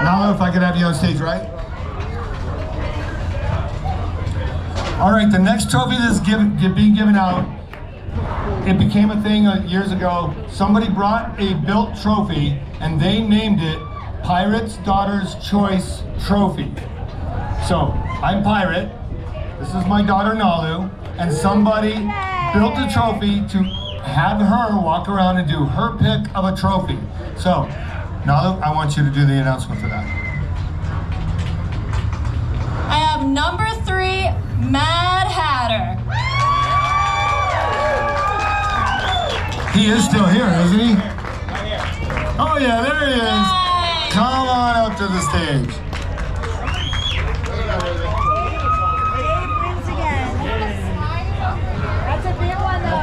Now if I could have you on stage, right? All right, the next trophy that's being given out, it became a thing years ago. Somebody brought a built trophy and they named it Pirate's Daughter's Choice Trophy. So, I'm Pirate, this is my daughter Nalu, and somebody built a trophy to have her walk around and do her pick of a trophy. So, Nalu, I want you to do the announcement for that. I have number 3, Mad Hatter. He is still here, isn't he? Oh yeah, there he is. Come on up to the stage. That's a big one though.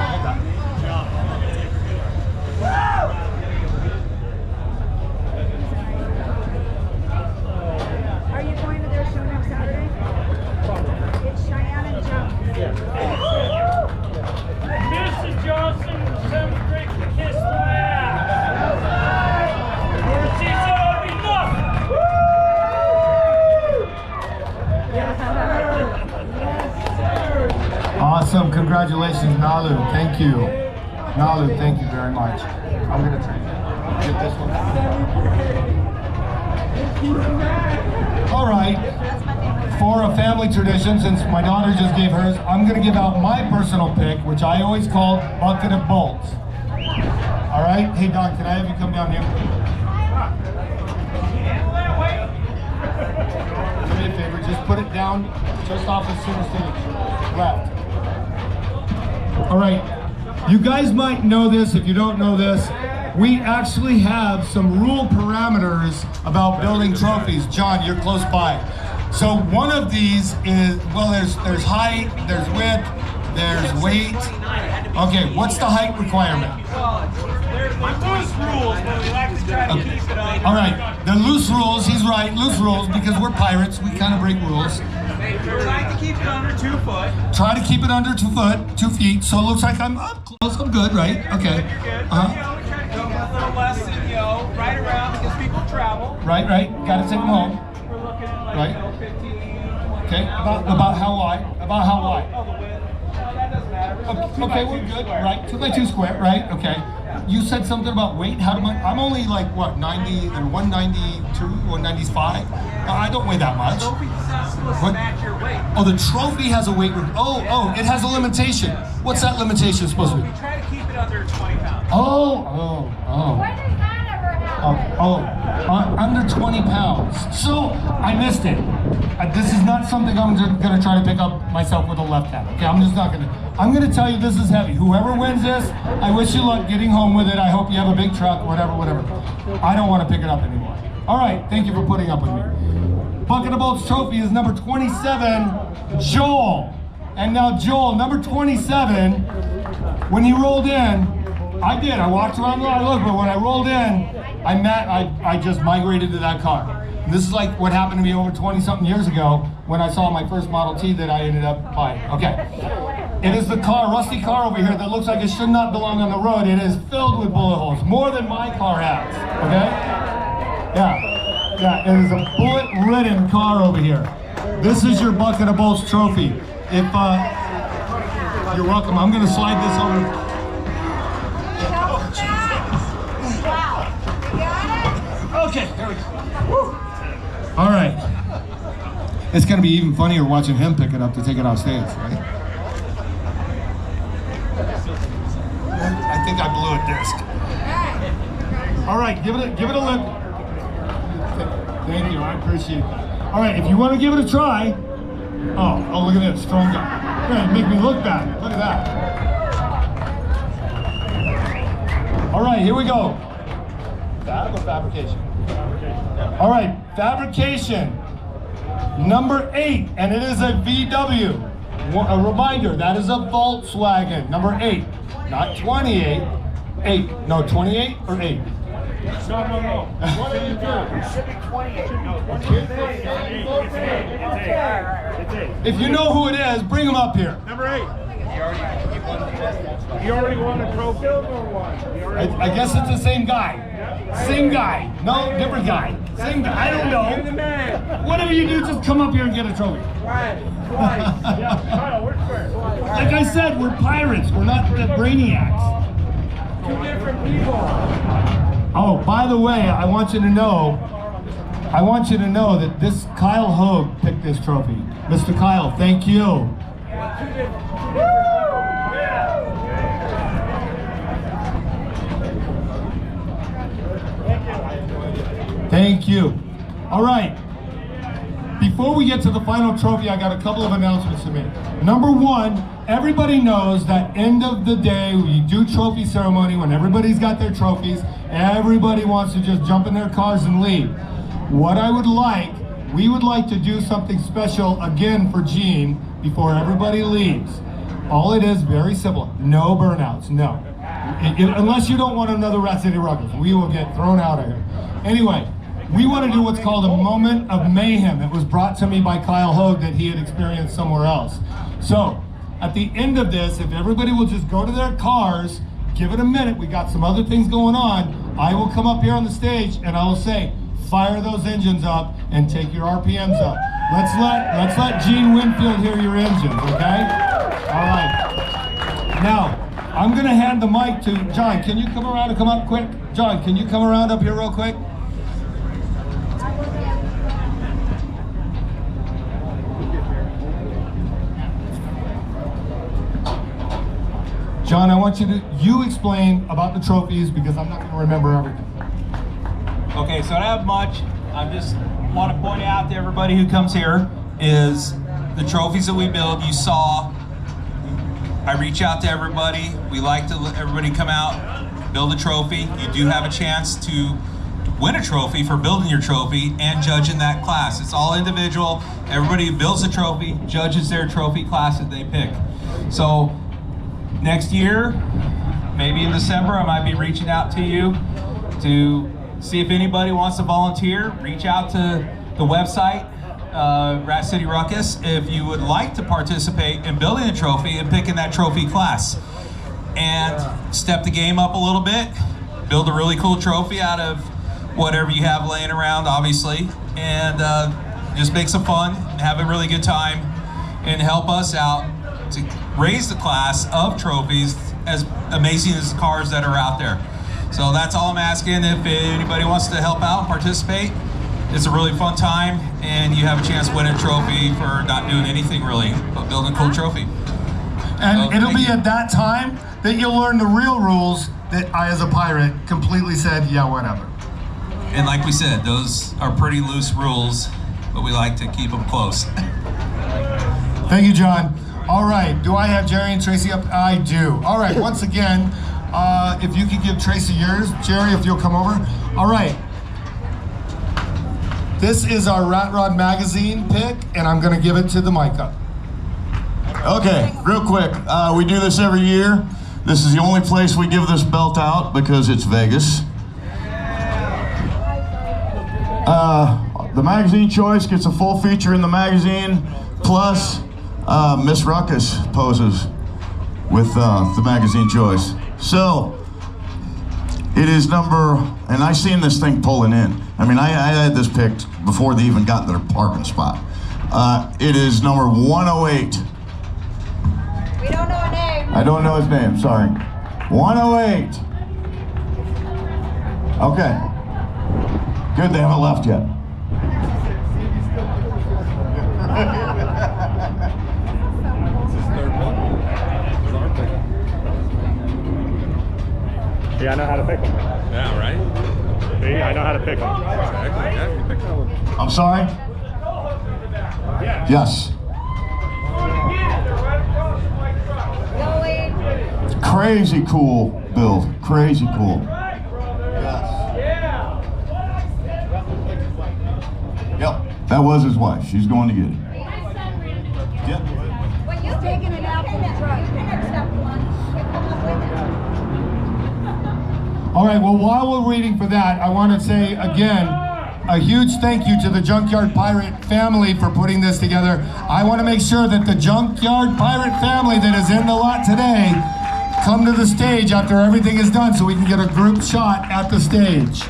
Are you going to their show next Saturday? It's Cheyenne and Joe. Mrs. Johnson, 7th grade kiss my ass. She said I'd be nothing. Awesome, congratulations, Nalu. Thank you. Nalu, thank you very much. I'm gonna try and get this one. All right, for a family tradition, since my daughter just gave hers, I'm gonna give out my personal pick, which I always call bucket of bolts. All right, hey Don, can I have you come down here? Do me a favor, just put it down just off the center stage, left. All right, you guys might know this. If you don't know this, we actually have some rule parameters about building trophies. John, you're close by. So one of these is, well, there's height, there's width, there's weight. Okay, what's the height requirement? There's loose rules, but we like to try to keep it on. All right, the loose rules, he's right, loose rules, because we're pirates, we kind of break rules. Try to keep it under 2 foot. Try to keep it under 2 feet, so it looks like I'm up close, I'm good, right? Okay. Uh-huh. We try to keep it a little less than, right around because people travel. Right, gotta take them home. We're looking at like, Right. 15, 20. Okay, about how wide? About how wide? Oh, the width. No, that doesn't matter. Okay, we're good, right? 2 by 2 square, right? Okay. You said something about weight. How do I'm only like what, 90 or 192, 195? I don't weigh that much. What? Your weight. Oh, the trophy has a weight. Oh, it has a limitation. What's that limitation supposed to be? We try to keep it under 20 pounds. Oh. Under 20 pounds. So I missed it. This is not something I'm gonna try to pick up myself with a left hand. Okay, I'm just not gonna. I'm gonna tell you this is heavy. Whoever wins this, I wish you luck getting home with it. I hope you have a big truck, whatever. I don't want to pick it up anymore. All right, thank you for putting up with me. Bucket of Bolts trophy is number 27, Joel. And now Joel, number 27, when he rolled in, I walked around the lot, but when I rolled in, I just migrated to that car. And this is like what happened to me over 20-something years ago when I saw my first Model T that I ended up buying. Okay. It is the car, rusty car over here that looks like it should not belong on the road. It is filled with bullet holes, more than my car has, okay? Yeah, it is a bullet-ridden car over here. This is your Bucket of Bolts trophy. If, you're welcome, I'm gonna slide this over. Okay, there we go. Woo. All right. It's gonna be even funnier watching him pick it up to take it off stage, right? I think I blew a disc. All right, give it a lip. Thank you, I appreciate that. All right, if you want to give it a try. Oh, look at this, strong guy. Yeah, make me look bad. Look at that. All right, here we go. Fab or fabrication? All right, fabrication. Number 8, and it is a VW. A reminder, that is a Volkswagen. Number 8, not 28. 8. No, 28 or 8? No. What are you doing? It should be 28. It's 8. If you know who it is, bring him up here. Number 8. He already won a trophy. I guess it's the same guy. Same guy. No, different guy. Same guy. I don't know. Whatever you do, just come up here and get a trophy. Yeah, Kyle, where's first? Like I said, we're pirates. We're not the brainiacs. 2 different people. Oh, by the way, I want you to know that this Kyle Hogue picked this trophy. Mr. Kyle, thank you. Thank you. All right. Before we get to the final trophy, I got a couple of announcements to make. Number 1, everybody knows that end of the day, we do trophy ceremony when everybody's got their trophies. Everybody wants to just jump in their cars and leave. What we would like to do something special again for Gene before everybody leaves. All it is, very simple. No burnouts, no. Unless you don't want another City Rukkus, we will get thrown out of here. Anyway, we want to do what's called a moment of mayhem. It was brought to me by Kyle Hogue that he had experienced somewhere else. So, at the end of this, if everybody will just go to their cars, give it a minute, we got some other things going on, I will come up here on the stage and I will say, fire those engines up and take your RPMs up. Let's let Gene Winfield hear your engines, okay? All right. Now, I'm gonna hand the mic to John. Can you come around and come up quick? John, can you come around up here real quick? John, I want you explain about the trophies because I'm not going to remember everything. Okay, so I don't have much. I just want to point out to everybody who comes here is the trophies that we build. You saw, I reach out to everybody. We like to let everybody come out, build a trophy. You do have a chance to win a trophy for building your trophy and judging that class. It's all individual. Everybody who builds a trophy judges their trophy class that they pick. So next year, maybe in December, I might be reaching out to you to see if anybody wants to volunteer. Reach out to the website, City Rukkus, if you would like to participate in building a trophy and picking that trophy class. And step the game up a little bit, build a really cool trophy out of whatever you have laying around, obviously, and just make some fun, have a really good time, and help us out to raise the class of trophies as amazing as the cars that are out there. So that's all I'm asking. If anybody wants to help out and participate, it's a really fun time and you have a chance to win a trophy for not doing anything really but building a cool trophy. And it'll be at that time that you'll learn the real rules that I, as a pirate, completely said, yeah, whatever. And like we said, those are pretty loose rules, but we like to keep them close. Thank you, John. All right, do I have Jerry and Tracy up? I do. All right, once again, if you could give Tracy yours, Jerry, if you'll come over. All right. This is our Rat Rod magazine pick, and I'm gonna give it to the mic up. Okay, real quick, we do this every year. This is the only place we give this belt out because it's Vegas. The magazine choice gets a full feature in the magazine, plus Miss Rukkus poses. with the magazine choice. So, it is number, and I seen this thing pulling in. I mean, I had this picked before they even got their parking spot. It is number 108. We don't know a name. I don't know his name, sorry. 108. Okay. Good, they haven't left yet. Yeah, I know how to pick them. Yeah, right? See, I know how to pick them. Exactly. Yeah, you pick that one. I'm sorry? Yes. Crazy cool build. Crazy cool. Yep, that was his wife. She's going to get it. Yep. When you're taking it out from the truck, All right, well, while we're waiting for that, I want to say again, a huge thank you to the Junkyard Pirate family for putting this together. I want to make sure that the Junkyard Pirate family that is in the lot today come to the stage after everything is done so we can get a group shot at the stage.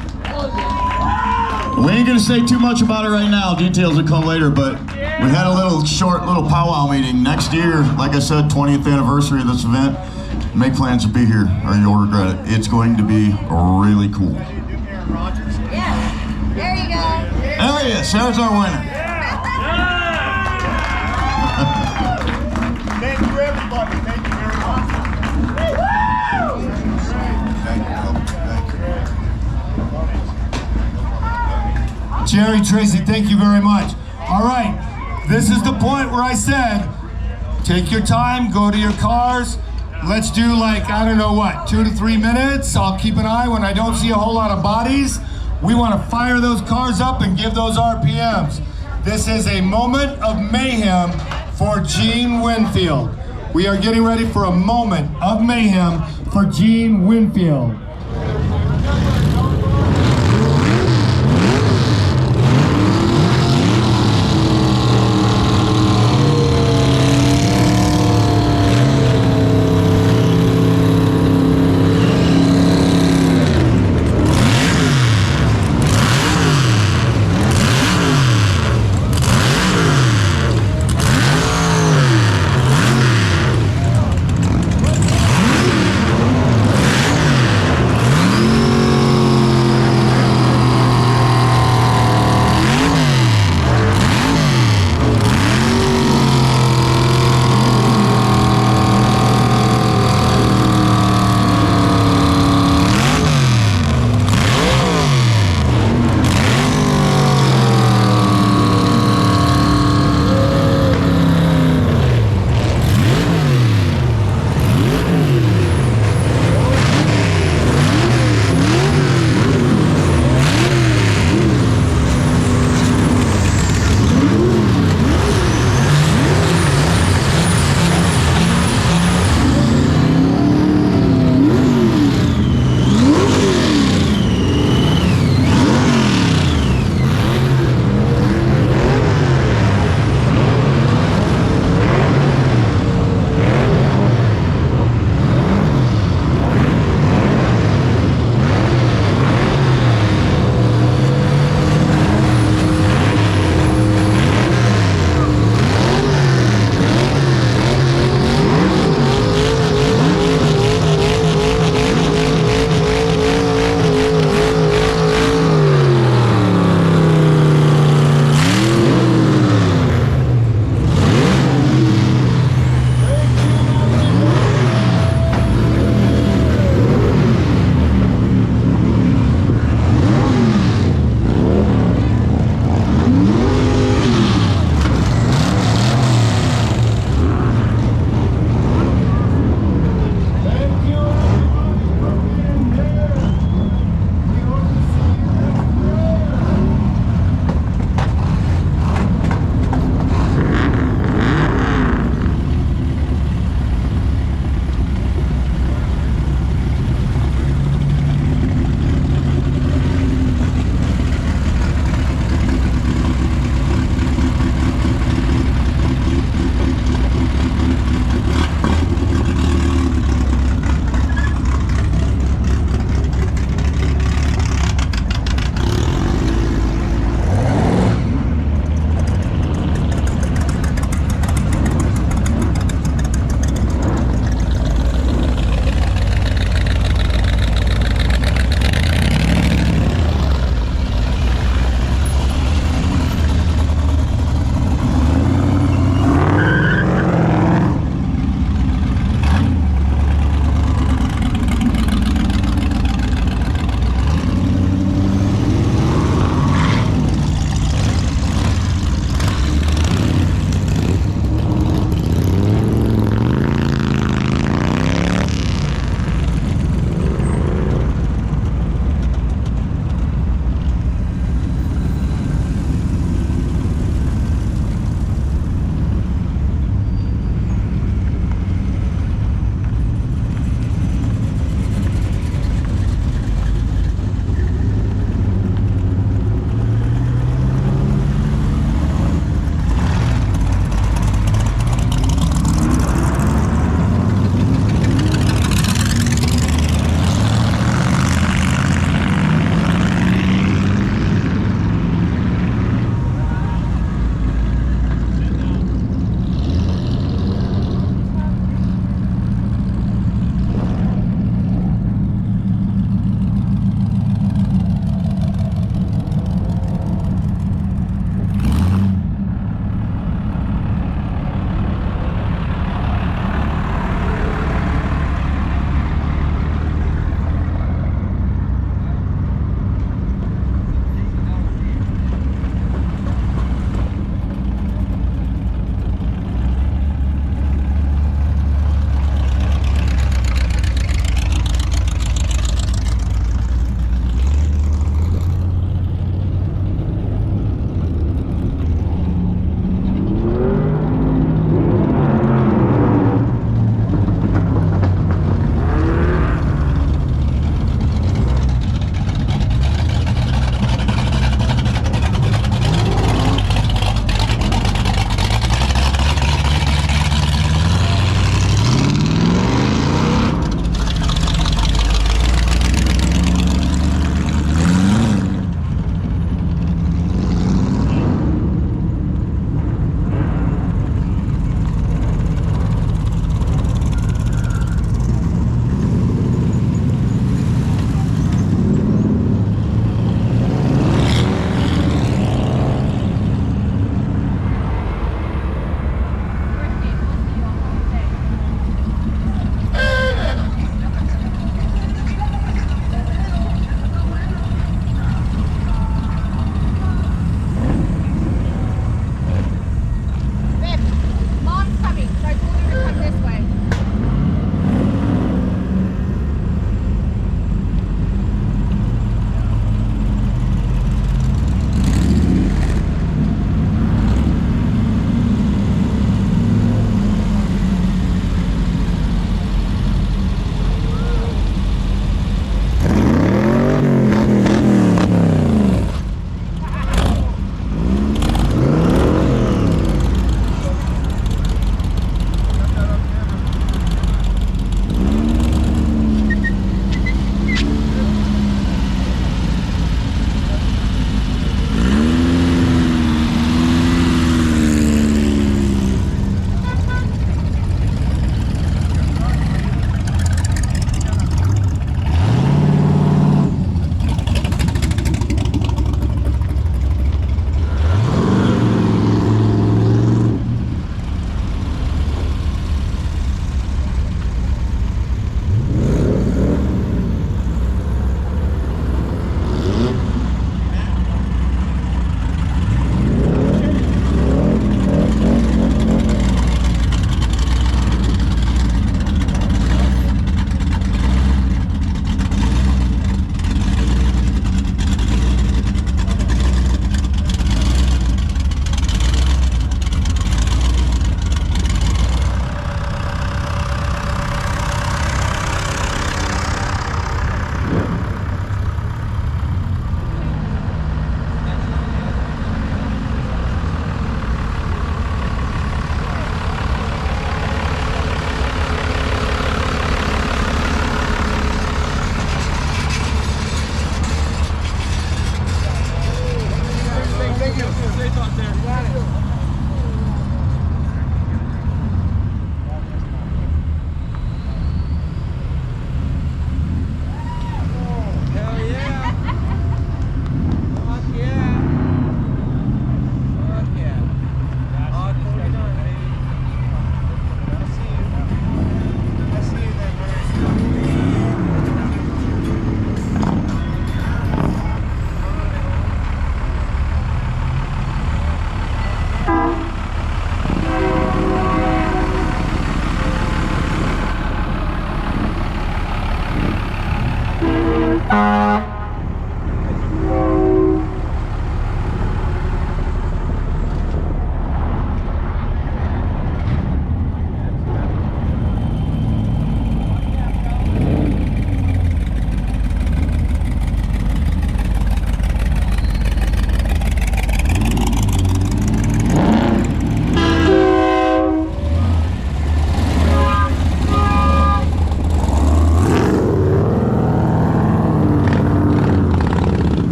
We ain't gonna say too much about it right now. Details will come later, but we had a little powwow meeting. Next year, like I said, 20th anniversary of this event. Make plans to be here or you'll regret it. It's going to be really cool. Yeah, there you go. There he is, there's our winner. Thank you, everybody. Thank you very much. Jerry, Tracy, thank you very much. All right, this is the point where I said, take your time, go to your cars. Let's do like, I don't know what, 2 to 3 minutes. I'll keep an eye when I don't see a whole lot of bodies. We want to fire those cars up and give those RPMs. This is a moment of mayhem for Gene Winfield. We are getting ready for a moment of mayhem for Gene Winfield.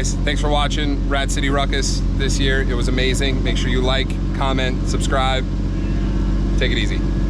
guys. Thanks for watching Rad City Rukkus this year. It was amazing. Make sure you like, comment, subscribe. Take it easy.